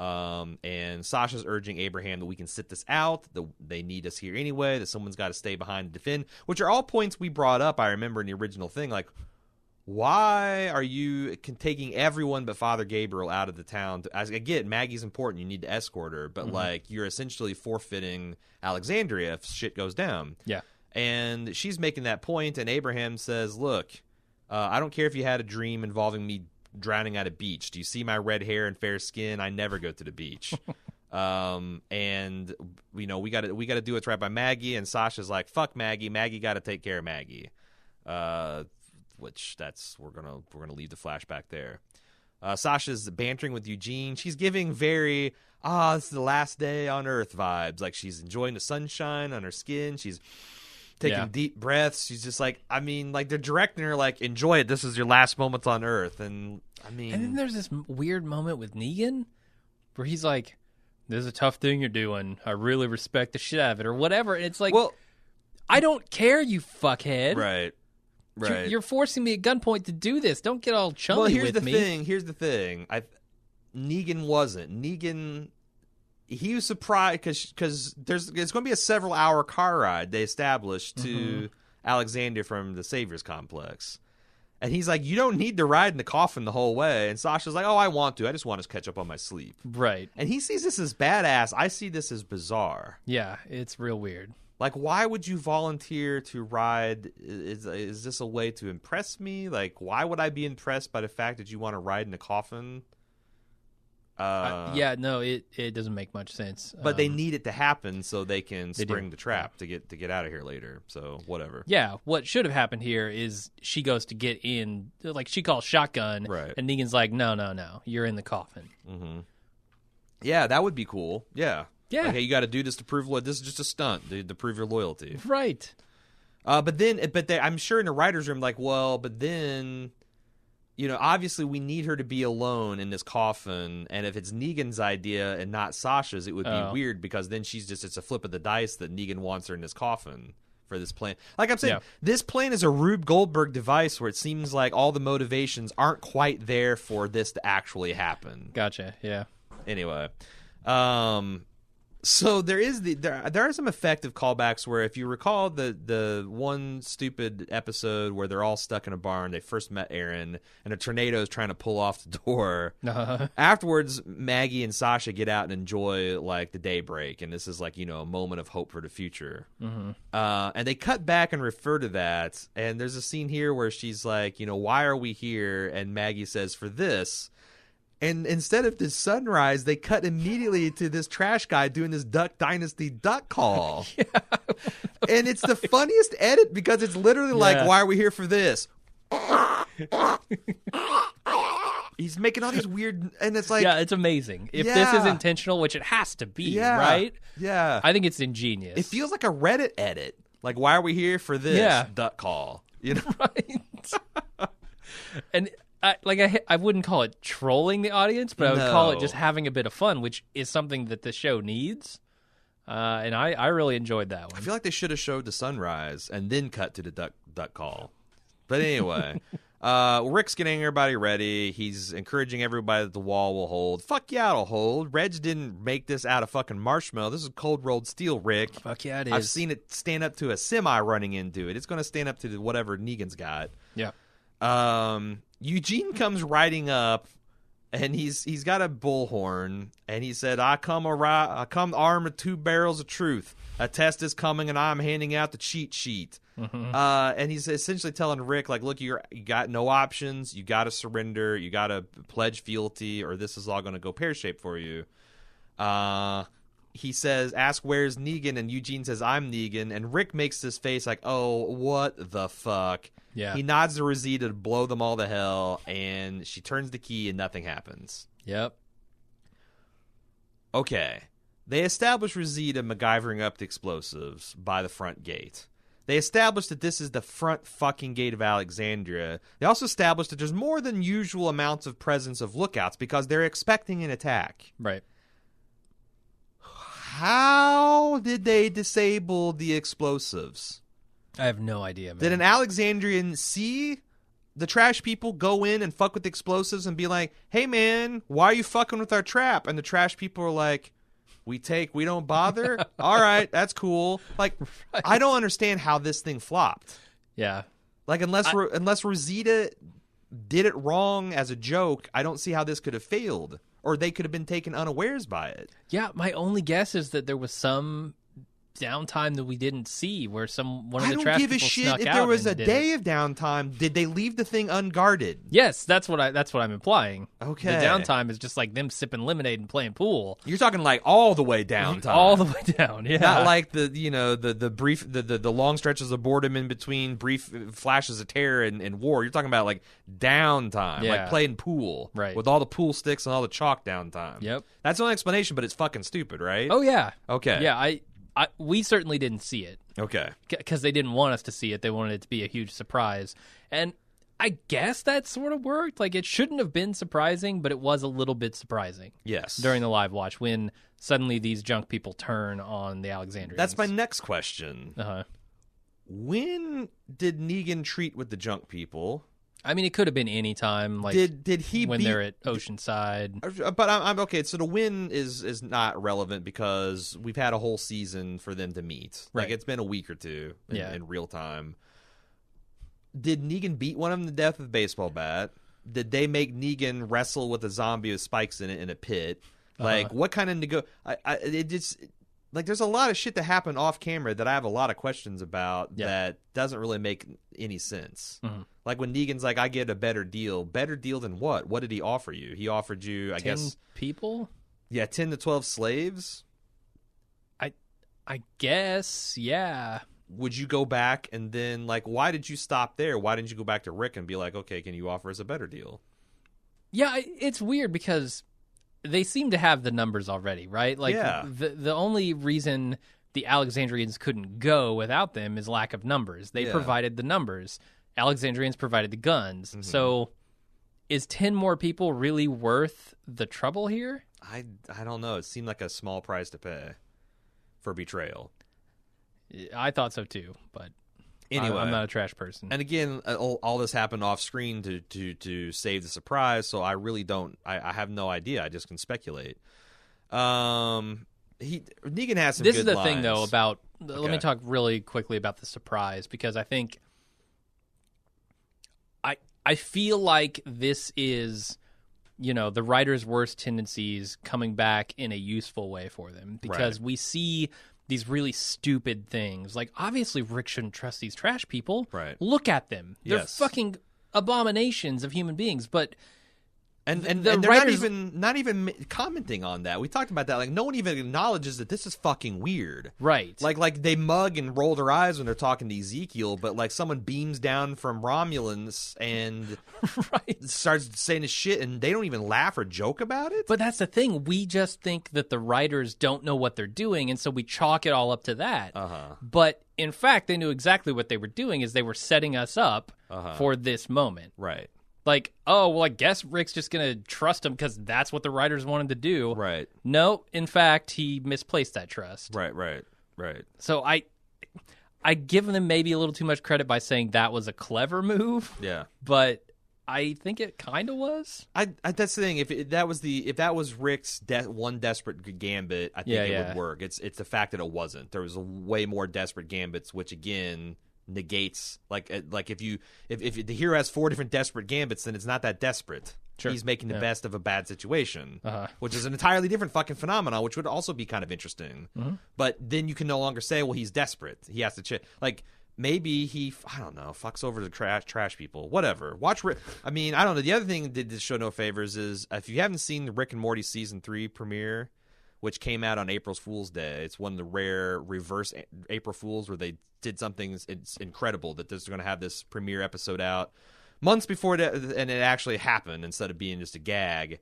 and Sasha's urging Abraham that we can sit this out, that they need us here anyway, that someone's got to stay behind to defend, which are all points we brought up, I remember, in the original thing. Like, why are you taking everyone but Father Gabriel out of the town? I get Maggie's important, you need to escort her, but like you're essentially forfeiting Alexandria if shit goes down. Yeah. And she's making that point, and Abraham says, look, I don't care if you had a dream involving me drowning at a beach. Do you see my red hair and fair skin? I never go to the beach. And we got to do what's right by Maggie. And Sasha's like, fuck Maggie. Maggie got to take care of Maggie. Which we're gonna leave the flashback there. Sasha's bantering with Eugene. She's giving very this is the last day on Earth vibes. Like she's enjoying the sunshine on her skin. She's taking deep breaths. She's just like, I mean, like they're directing her like, enjoy it. This is your last moments on Earth. And I mean, and then there's this weird moment with Negan where he's like, "This is a tough thing you're doing. I really respect the shit out of it," or whatever. And it's like, well, I don't care, you fuckhead. Right. Right. You're forcing me at gunpoint to do this. Don't get all chummy with me. Here's the thing. Negan wasn't. Negan, he was surprised because it's going to be a several hour car ride they established to Alexandria from the Savior's Complex. And he's like, you don't need to ride in the coffin the whole way. And Sasha's like, oh, I want to. I just want to catch up on my sleep. Right. And he sees this as badass. I see this as bizarre. Yeah, it's real weird. Like, why would you volunteer to ride? Is this a way to impress me? Like, why would I be impressed by the fact that you want to ride in a coffin? Yeah, no, it doesn't make much sense. But they need it to happen so they can spring the trap to get out of here later. So whatever. Yeah, what should have happened here is she goes to get in, like she calls shotgun, right? And Negan's like, no, you're in the coffin. Mm-hmm. Yeah, that would be cool. Yeah. Yeah. Like, hey, you got to do this to prove this is just a stunt to prove your loyalty. Right. But I'm sure in the writer's room, like, well, but then, obviously we need her to be alone in this coffin. And if it's Negan's idea and not Sasha's, it would be weird because then it's a flip of the dice that Negan wants her in this coffin for this plan. Like I'm saying, this plan is a Rube Goldberg device where it seems like all the motivations aren't quite there for this to actually happen. Gotcha. Yeah. Anyway, so there are some effective callbacks where if you recall the one stupid episode where they're all stuck in a barn, they first met Aaron and a tornado is trying to pull off the door. Afterwards, Maggie and Sasha get out and enjoy like the daybreak, and this is like a moment of hope for the future. And they cut back and refer to that, and there's a scene here where she's like, why are we here? And Maggie says, for this. And instead of the sunrise, they cut immediately to this trash guy doing this Duck Dynasty duck call. Yeah. And it's the funniest edit because it's literally like, why are we here for this? He's making all these weird, and it's like... Yeah, it's amazing. If this is intentional, which it has to be, right? Yeah. I think it's ingenious. It feels like a Reddit edit. Like, why are we here for this duck call? You know? Right. And... I wouldn't call it trolling the audience, but I would call it just having a bit of fun, which is something that the show needs. And I really enjoyed that one. I feel like they should have showed the sunrise and then cut to the duck call. But anyway, Rick's getting everybody ready. He's encouraging everybody that the wall will hold. Fuck yeah, it'll hold. Reg didn't make this out of fucking marshmallow. This is cold rolled steel, Rick. Fuck yeah, it is. I've seen it stand up to a semi running into it. It's going to stand up to whatever Negan's got. Yeah. Eugene comes riding up, and he's got a bullhorn, and he said, I come armed with 2 barrels of truth. A test is coming, and I'm handing out the cheat sheet. Mm-hmm. And he's essentially telling Rick, like, look, you got no options. You got to surrender. You got to pledge fealty, or this is all going to go pear-shaped for you. He says, ask where's Negan, and Eugene says, I'm Negan, and Rick makes this face like, oh, what the fuck? Yeah. He nods to Rosita to blow them all to hell, and she turns the key, and nothing happens. Yep. Okay. They establish Rosita MacGyvering up the explosives by the front gate. They establish that this is the front fucking gate of Alexandria. They also establish that there's more than usual amounts of presence of lookouts because they're expecting an attack. Right. How did they disable the explosives? I have no idea, man. Did an Alexandrian see the trash people go in and fuck with the explosives and be like, hey, man, why are you fucking with our trap? And the trash people are like, we don't bother? All right, that's cool. Like, right. I don't understand how this thing flopped. Yeah. Like, unless Rosita did it wrong as a joke, I don't see how this could have failed. Or they could have been taken unawares by it. Yeah, my only guess is that there was some downtime that we didn't see where one of the trash people snuck out. I don't give a shit if there was a day of downtime. Did they leave the thing unguarded? Yes, that's what I'm implying. Okay. The downtime is just like them sipping lemonade and playing pool. You're talking like all the way downtime. All the way down, yeah. Not like the brief the long stretches of boredom in between brief flashes of terror and war. You're talking about like downtime, like playing pool. Right. With all the pool sticks and all the chalk downtime. Yep. That's the only explanation, but it's fucking stupid, right? Oh yeah. Okay. Yeah, we certainly didn't see it. Okay. Because they didn't want us to see it. They wanted it to be a huge surprise. And I guess that sort of worked. Like, it shouldn't have been surprising, but it was a little bit surprising. Yes. During the live watch when suddenly these junk people turn on the Alexandrians. That's my next question. Uh-huh. When did Negan treat with the junk people? I mean, it could have been any time. Like, did he when they're at Oceanside? But I'm okay. So the win is not relevant because we've had a whole season for them to meet. Right. Like, it's been a week or two in real time. Did Negan beat one of them to death with a baseball bat? Did they make Negan wrestle with a zombie with spikes in it in a pit? Like, what kind of it just. Like, there's a lot of shit that happened off camera that I have a lot of questions about that doesn't really make any sense. Mm-hmm. Like when Negan's like, I get a better deal. Better deal than what? What did he offer you? He offered you, I guess... 10 people? Yeah, 10 to 12 slaves? I guess, yeah. Would you go back and then, like, why did you stop there? Why didn't you go back to Rick and be like, okay, can you offer us a better deal? Yeah, it's weird because... they seem to have the numbers already, right? Like, the only reason the Alexandrians couldn't go without them is lack of numbers. They provided the numbers. Alexandrians provided the guns. Mm-hmm. So is 10 more people really worth the trouble here? I don't know. It seemed like a small price to pay for betrayal. I thought so too, but... Anyway, I'm not a trash person. And again, all this happened off screen to save the surprise, so I really don't. I have no idea. I just can speculate. Negan has some. This good is the lines. thing, though. About let me talk really quickly about the surprise because I think I feel like this is the writer's worst tendencies coming back in a useful way for them because we see these really stupid things. Like, obviously, Rick shouldn't trust these trash people. Right. Look at them. They're fucking abominations of human beings. But And the they're writers... not even commenting on that. We talked about that. Like, no one even acknowledges that this is fucking weird. Right. Like they mug and roll their eyes when they're talking to Ezekiel, but like someone beams down from Romulans and starts saying his shit, and they don't even laugh or joke about it. But that's the thing. We just think that the writers don't know what they're doing, and so we chalk it all up to that. But in fact, they knew exactly what they were doing, is they were setting us up for this moment. Right. Like, oh, well, I guess Rick's just going to trust him because that's what the writers wanted to do. Right. No, in fact, he misplaced that trust. Right. So I give them maybe a little too much credit by saying that was a clever move. Yeah. But I think it kind of was. That's the thing. If that was Rick's one desperate gambit, I think it would work. It's the fact that it wasn't. There was a way more desperate gambits, which again negates like if the hero has 4 different desperate gambits, then it's not that desperate. Sure. He's making the best of a bad situation, which is an entirely different fucking phenomenon, which would also be kind of interesting. But then you can no longer say, well, he's desperate. He has to like maybe he, I don't know, fucks over the trash people. Whatever. Watch Rick. I mean, I don't know. The other thing that did this show no favors is if you haven't seen the Rick and Morty season 3 premiere, which came out on April Fool's Day. It's one of the rare reverse April Fools where they did something it's incredible that they're going to have this premiere episode out months before it, and it actually happened instead of being just a gag.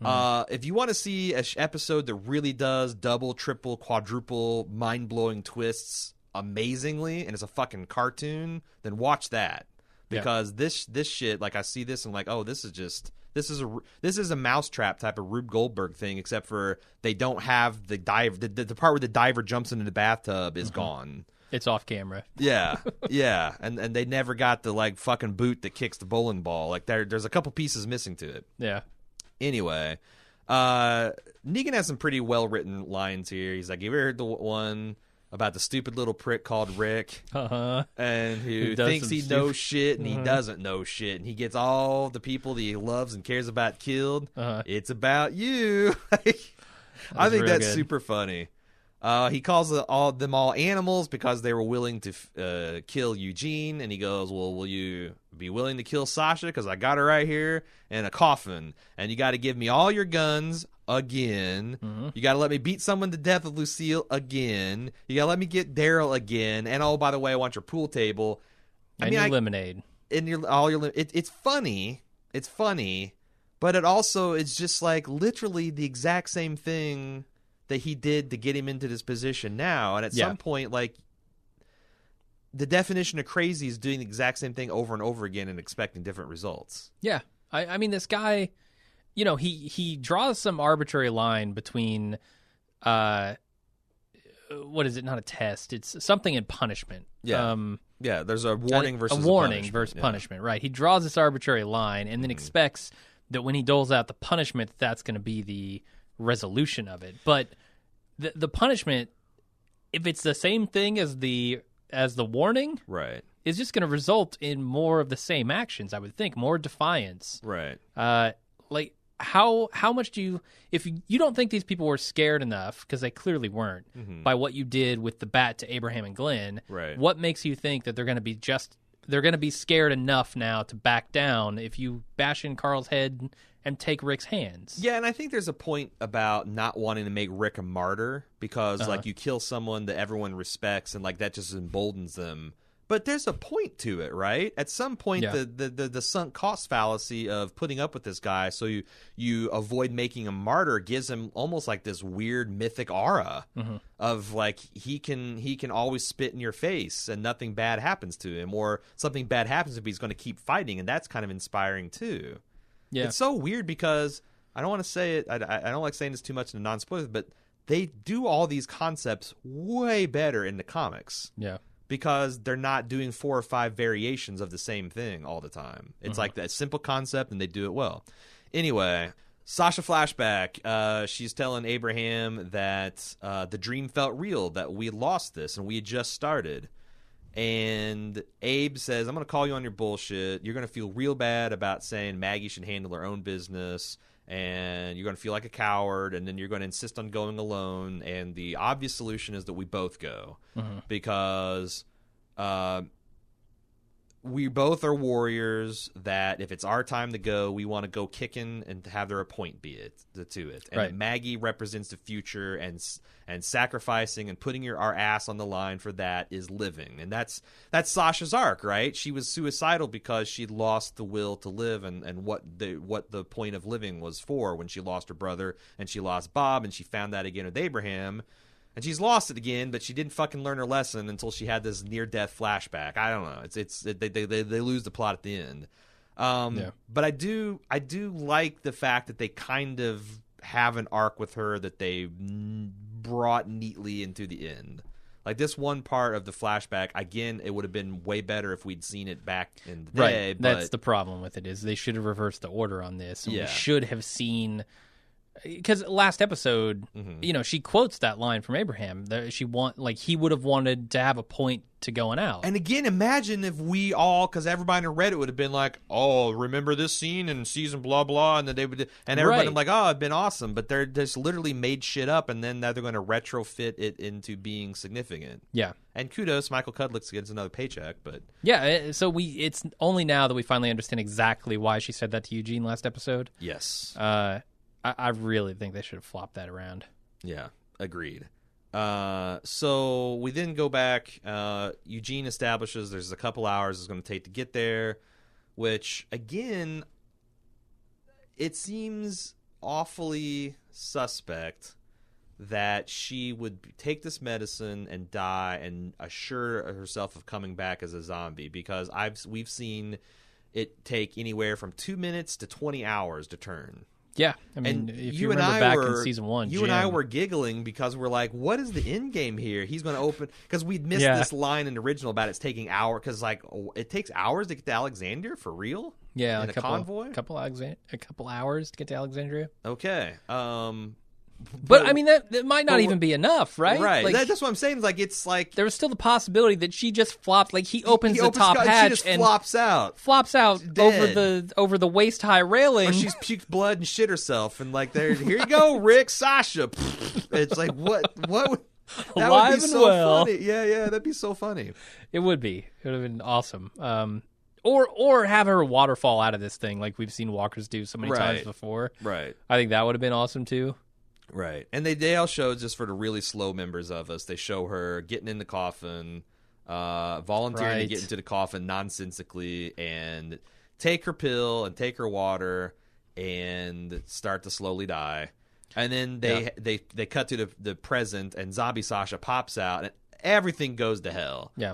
If you want to see an episode that really does double, triple, quadruple, mind-blowing twists amazingly, and it's a fucking cartoon, then watch that. Because this shit, like I see this and I'm like, oh, this is a mousetrap type of Rube Goldberg thing, except for they don't have the dive. The part where the diver jumps into the bathtub is gone. It's off camera. Yeah, and they never got the like fucking boot that kicks the bowling ball. Like there's a couple pieces missing to it. Yeah. Anyway, Negan has some pretty well written lines here. He's like, "You ever heard the one about the stupid little prick called Rick, and who thinks he knows shit and he doesn't know shit, and he gets all the people that he loves and cares about killed? It's about you." I think that's super funny. He calls them all animals because they were willing to kill Eugene, and he goes, well, will you be willing to kill Sasha? Because I got her right here in a coffin, and you got to give me all your guns again. You got to let me beat someone to death with Lucille again. You got to let me get Daryl again. And oh, by the way, I want your pool table. And your lemonade. And it's funny. It's funny, but it's just like literally the exact same thing that he did to get him into this position now. And at some point, like, the definition of crazy is doing the exact same thing over and over again and expecting different results. Yeah. I mean, this guy, you know, he draws some arbitrary line between, what is it? Not a test. It's something in punishment. Yeah. There's a warning versus punishment. Right. He draws this arbitrary line and then expects that when he doles out the punishment, that's going to be the resolution of it. But the punishment, if it's the same thing as the warning, right, is just going to result in more of the same actions. I would think more defiance. Right. Like how much do you, if you don't think these people were scared enough, because they clearly weren't, by what you did with the bat to Abraham and Glenn, right, what makes you think that they're going to be scared enough now to back down if you bash in Carl's head and take Rick's hands? Yeah, and I think there's a point about not wanting to make Rick a martyr because, like, you kill someone that everyone respects and, like, that just emboldens them. But there's a point to it, right? At some point, the sunk cost fallacy of putting up with this guy so you avoid making a martyr gives him almost like this weird mythic aura of, like, he can always spit in your face and nothing bad happens to him, or something bad happens if he's going to keep fighting, and that's kind of inspiring too. Yeah. It's so weird because I don't want to say it. I don't like saying this too much in the non-spoilers, but they do all these concepts way better in the comics. Yeah. Because they're not doing 4 or 5 variations of the same thing all the time. It's like that simple concept, and they do it well. Anyway, Sasha flashback. She's telling Abraham that the dream felt real, that we lost this, and we had just started. And Abe says, I'm going to call you on your bullshit. You're going to feel real bad about saying Maggie should handle her own business, and you're going to feel like a coward, and then you're going to insist on going alone. And the obvious solution is that we both go, because we both are warriors that if it's our time to go, we want to go kicking and have there a point be it to it. And Maggie represents the future, and sacrificing and putting our ass on the line for that is living. And that's Sasha's arc, right? She was suicidal because she lost the will to live and what the point of living was for when she lost her brother and she lost Bob, and she found that again with Abraham. And she's lost it again, but she didn't fucking learn her lesson until she had this near-death flashback. I don't know. They lose the plot at the end. But I do like the fact that they kind of have an arc with her that they brought neatly into the end. Like this one part of the flashback, again, it would have been way better if we'd seen it back in the day. Right. That's the problem with it, is they should have reversed the order on this. And we should have seen... Because last episode, she quotes that line from Abraham. That he would have wanted to have a point to going out. And again, imagine if we all, because everybody in Reddit would have been like, "Oh, remember this scene in season blah blah," and then they would, and everybody would be like, "Oh, it'd been awesome." But they're just literally made shit up, and then now they're going to retrofit it into being significant. Yeah. And kudos, Michael Cudlitz gets another paycheck, but yeah. So it's only now that we finally understand exactly why she said that to Eugene last episode. Yes. I really think they should have flopped that around. Yeah, agreed. So we then go back. Eugene establishes there's a couple hours it's going to take to get there, which, again, it seems awfully suspect that she would take this medicine and die and assure herself of coming back as a zombie, because we've seen it take anywhere from 2 minutes to 20 hours to turn. Yeah, I mean, if you remember back in season 1, you and I were giggling because we're like, "What is the end game here?" He's going to open, because we'd missed this line in the original about it's taking hours, because it takes hours to get to Alexandria for real. Yeah, in a convoy, a couple hours to get to Alexandria. Okay, but I mean that might not even be enough, right? Right. That's what I'm saying. It's like there was still the possibility that she just flopped. Like he opens the top hatch, she just flops out over the waist high railing. Or she's puked blood and shit herself, and here you go, Rick, Sasha. It's like what? That Alive would be so funny. Yeah, that'd be so funny. It would be. It would have been awesome. Or have her waterfall out of this thing like we've seen walkers do so many times before. Right. I think that would have been awesome too. Right. And they all show, just for the really slow members of us, they show her getting in the coffin, volunteering to get into the coffin nonsensically, and take her pill and take her water and start to slowly die. And then they cut to the present, and zombie Sasha pops out, and everything goes to hell. Yeah.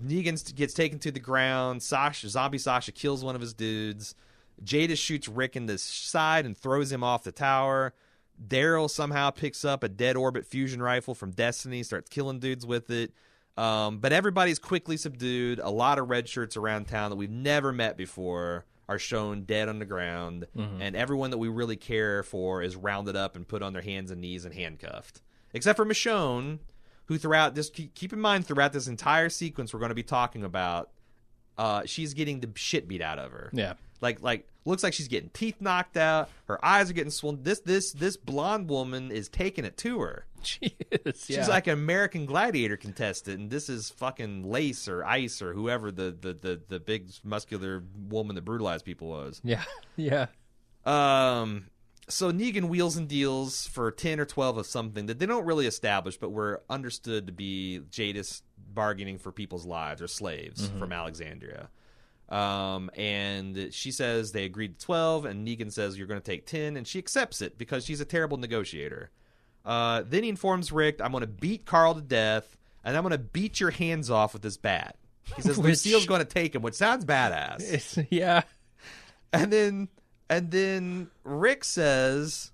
Negan gets taken to the ground. Zombie Sasha kills one of his dudes. Jada shoots Rick in the side and throws him off the tower. Daryl somehow picks up a dead orbit fusion rifle from Destiny, starts killing dudes with it. But everybody's quickly subdued. A lot of red shirts around town that we've never met before are shown dead on the ground. Mm-hmm. And everyone that we really care for is rounded up and put on their hands and knees and handcuffed. Except for Michonne, who throughout this, keep in mind, throughout this entire sequence we're going to be talking about, she's getting the shit beat out of her. Yeah. Like looks like she's getting teeth knocked out. Her eyes are getting swollen. This blonde woman is taking it to her. She is. She's like an American Gladiator contestant, and this is fucking Lace or Ice or whoever the big muscular woman that brutalized people was. Yeah. Yeah. So Negan wheels and deals for 10 or 12 of something that they don't really establish, but were understood to be Jadis bargaining for people's lives or slaves from Alexandria. And she says they agreed to 12, and Negan says you're going to take 10, and she accepts it because she's a terrible negotiator. Then he informs Rick, I'm going to beat Carl to death, and I'm going to beat your hands off with this bat. He says Lucille's going to take him, which sounds badass. Yeah. And then Rick says,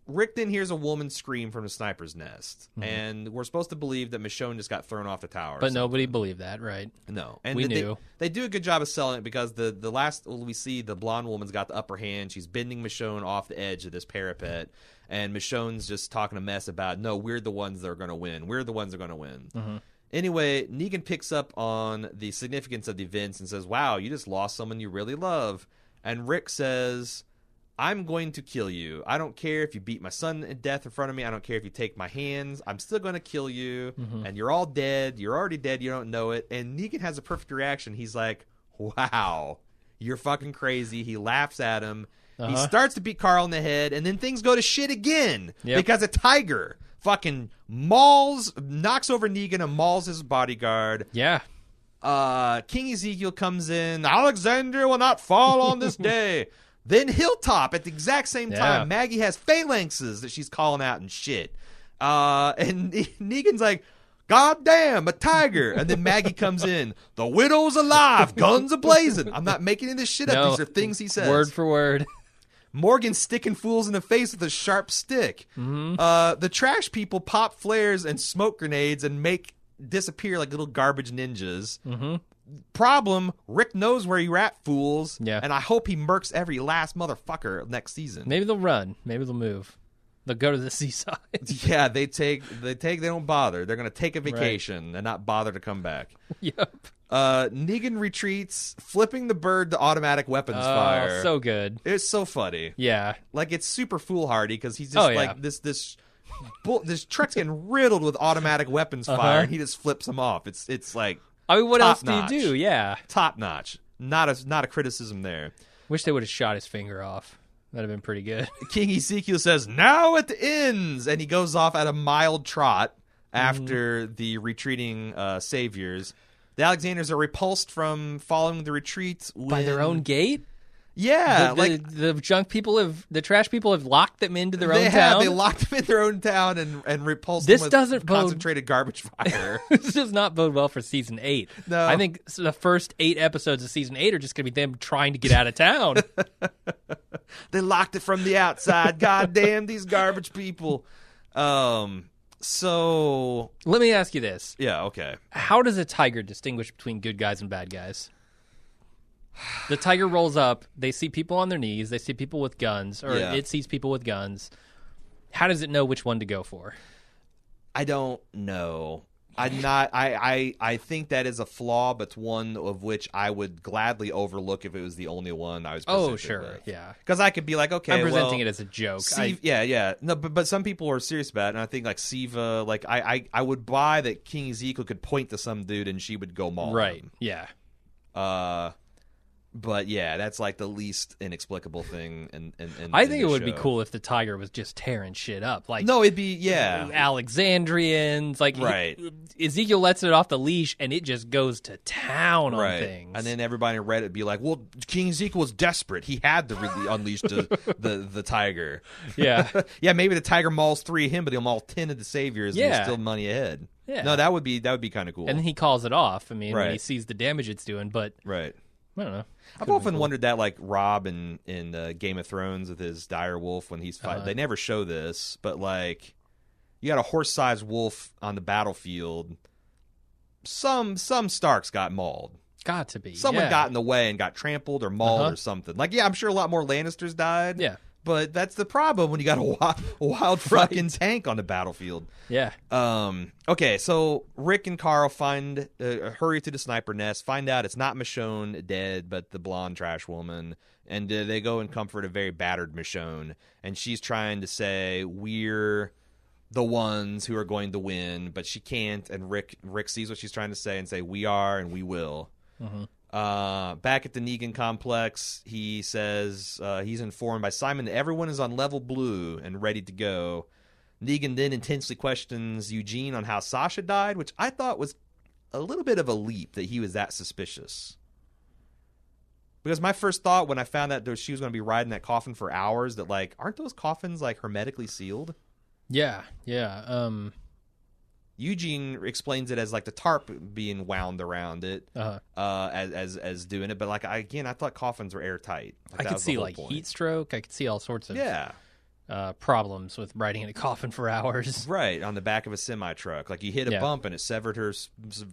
Rick then hears a woman scream from the sniper's nest, and we're supposed to believe that Michonne just got thrown off the tower. But nobody believed that, right? No. And we knew. They do a good job of selling it, because the last we see, the blonde woman's got the upper hand. She's bending Michonne off the edge of this parapet, and Michonne's just talking a mess about, no, we're the ones that are going to win. We're the ones that are going to win. Mm-hmm. Anyway, Negan picks up on the significance of the events and says, wow, you just lost someone you really love. And Rick says, I'm going to kill you. I don't care if you beat my son to death in front of me. I don't care if you take my hands. I'm still going to kill you. And you're all dead. You're already dead. You don't know it. And Negan has a perfect reaction. He's like, wow, you're fucking crazy. He laughs at him. He starts to beat Carl in the head. And then things go to shit again. Because a tiger fucking knocks over Negan and mauls his bodyguard. Yeah. King Ezekiel comes in. Alexandria will not fall on this day. Then Hilltop at the exact same time. Maggie has phalanxes that she's calling out and shit. And Negan's like, God damn, a tiger. And then Maggie comes in. The widow's alive. Guns a-blazing. I'm not making any of this shit up. These are things he says. Word for word. Morgan's sticking fools in the face with a sharp stick. The trash people pop flares and smoke grenades and make disappear like little garbage ninjas. Problem, Rick knows where he rat fools, and I hope he murks every last motherfucker next season. Maybe they'll run. Maybe they'll move. They'll go to the seaside. Yeah, they don't bother. They're going to take a vacation and not bother to come back. Yep. Negan retreats, flipping the bird to automatic weapons fire. So good. It's so funny. Yeah. Like, it's super foolhardy because he's just like this truck's getting riddled with automatic weapons fire, and he just flips them off. It's like, I mean, what else notch. do you do? Yeah. Top notch. Not a criticism there. Wish they would have shot his finger off. That'd have been pretty good. King Ezekiel says, now it ends! And he goes off at a mild trot after the retreating saviors. The Alexanders are repulsed from following the retreat. By their own gate? Yeah. The junk people the trash people have locked them into their own town? They locked them in their own town and repulsed them with concentrated garbage fire. This does not bode well for Season 8. No. I think the first 8 episodes of Season 8 are just going to be them trying to get out of town. They locked it from the outside. God damn these garbage people. So let me ask you this. Yeah, okay. How does a tiger distinguish between good guys and bad guys? The tiger rolls up. They see people on their knees. They see people with guns, or it sees people with guns. How does it know which one to go for? I don't know. I think that is a flaw, but it's one of which I would gladly overlook if it was the only one I was presented with. Yeah. Because I could be like, okay, I'm presenting it as a joke. No, but some people are serious about it, and I think like Siva, like I would buy that King Ezekiel could point to some dude and she would go maul him. Yeah. But yeah, that's like the least inexplicable thing. I think it would be cool if the tiger was just tearing shit up. Like, no, it'd be Alexandrians. Like, right. Ezekiel lets it off the leash, and it just goes to town on things. And then everybody in Reddit would be like, "Well, King Ezekiel was desperate. He had to really unleash the tiger." Yeah, yeah. Maybe the tiger mauls 3 of him, but he'll maul 10 of the saviors. And he's still money ahead. Yeah. No, that would be kind of cool. And then he calls it off. I mean, when he sees the damage it's doing, but right. I don't know. I've often wondered that, like Rob in Game of Thrones with his dire wolf when he's fighting. They never show this, but like you got a horse-sized wolf on the battlefield. Some Starks got mauled. Got to be. Someone got in the way and got trampled or mauled or something. Like, yeah, I'm sure a lot more Lannisters died. Yeah. But that's the problem when you got a wild fucking tank on the battlefield. Yeah. Okay, so Rick and Carl hurry to the sniper nest, find out it's not Michonne dead, but the blonde trash woman, and they go and comfort a very battered Michonne, and she's trying to say, we're the ones who are going to win, but she can't, and Rick sees what she's trying to say and say, we are and we will. Mm-hmm. Back at the Negan complex, he says he's informed by Simon that everyone is on level blue and ready to go. Negan then intensely questions Eugene on how Sasha died, which I thought was a little bit of a leap that he was that suspicious. Because my first thought when I found out she was going to be riding that coffin for hours, that like, aren't those coffins like hermetically sealed? Yeah. Eugene explains it as like the tarp being wound around it, as doing it. But like I thought coffins were airtight. Like, I could see like point. Heat stroke. I could see all sorts of problems with riding in a coffin for hours. Right, on the back of a semi truck. Like you hit a bump and it severed her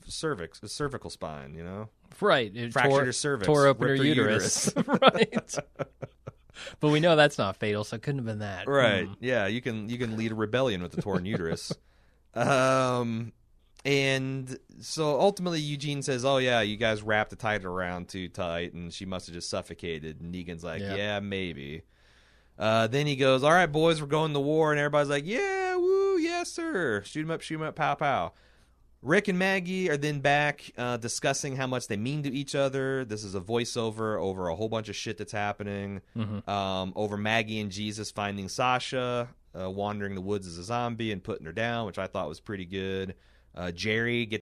cervical spine. You know, right? It fractured her cervix, tore open her uterus. Right. But we know that's not fatal, so it couldn't have been that. Right. Yeah, you can lead a rebellion with the torn uterus. And so ultimately Eugene says, oh yeah, you guys wrapped the title around too tight and she must have just suffocated. And Negan's like, yeah maybe. Then he goes, all right, boys, we're going to war. And everybody's like, yeah, woo, yes, sir. Shoot 'em up, pow, pow. Rick and Maggie are then back discussing how much they mean to each other. This is a voiceover over a whole bunch of shit that's happening. Over Maggie and Jesus finding Sasha, wandering the woods as a zombie and putting her down, which I thought was pretty good. Jerry gets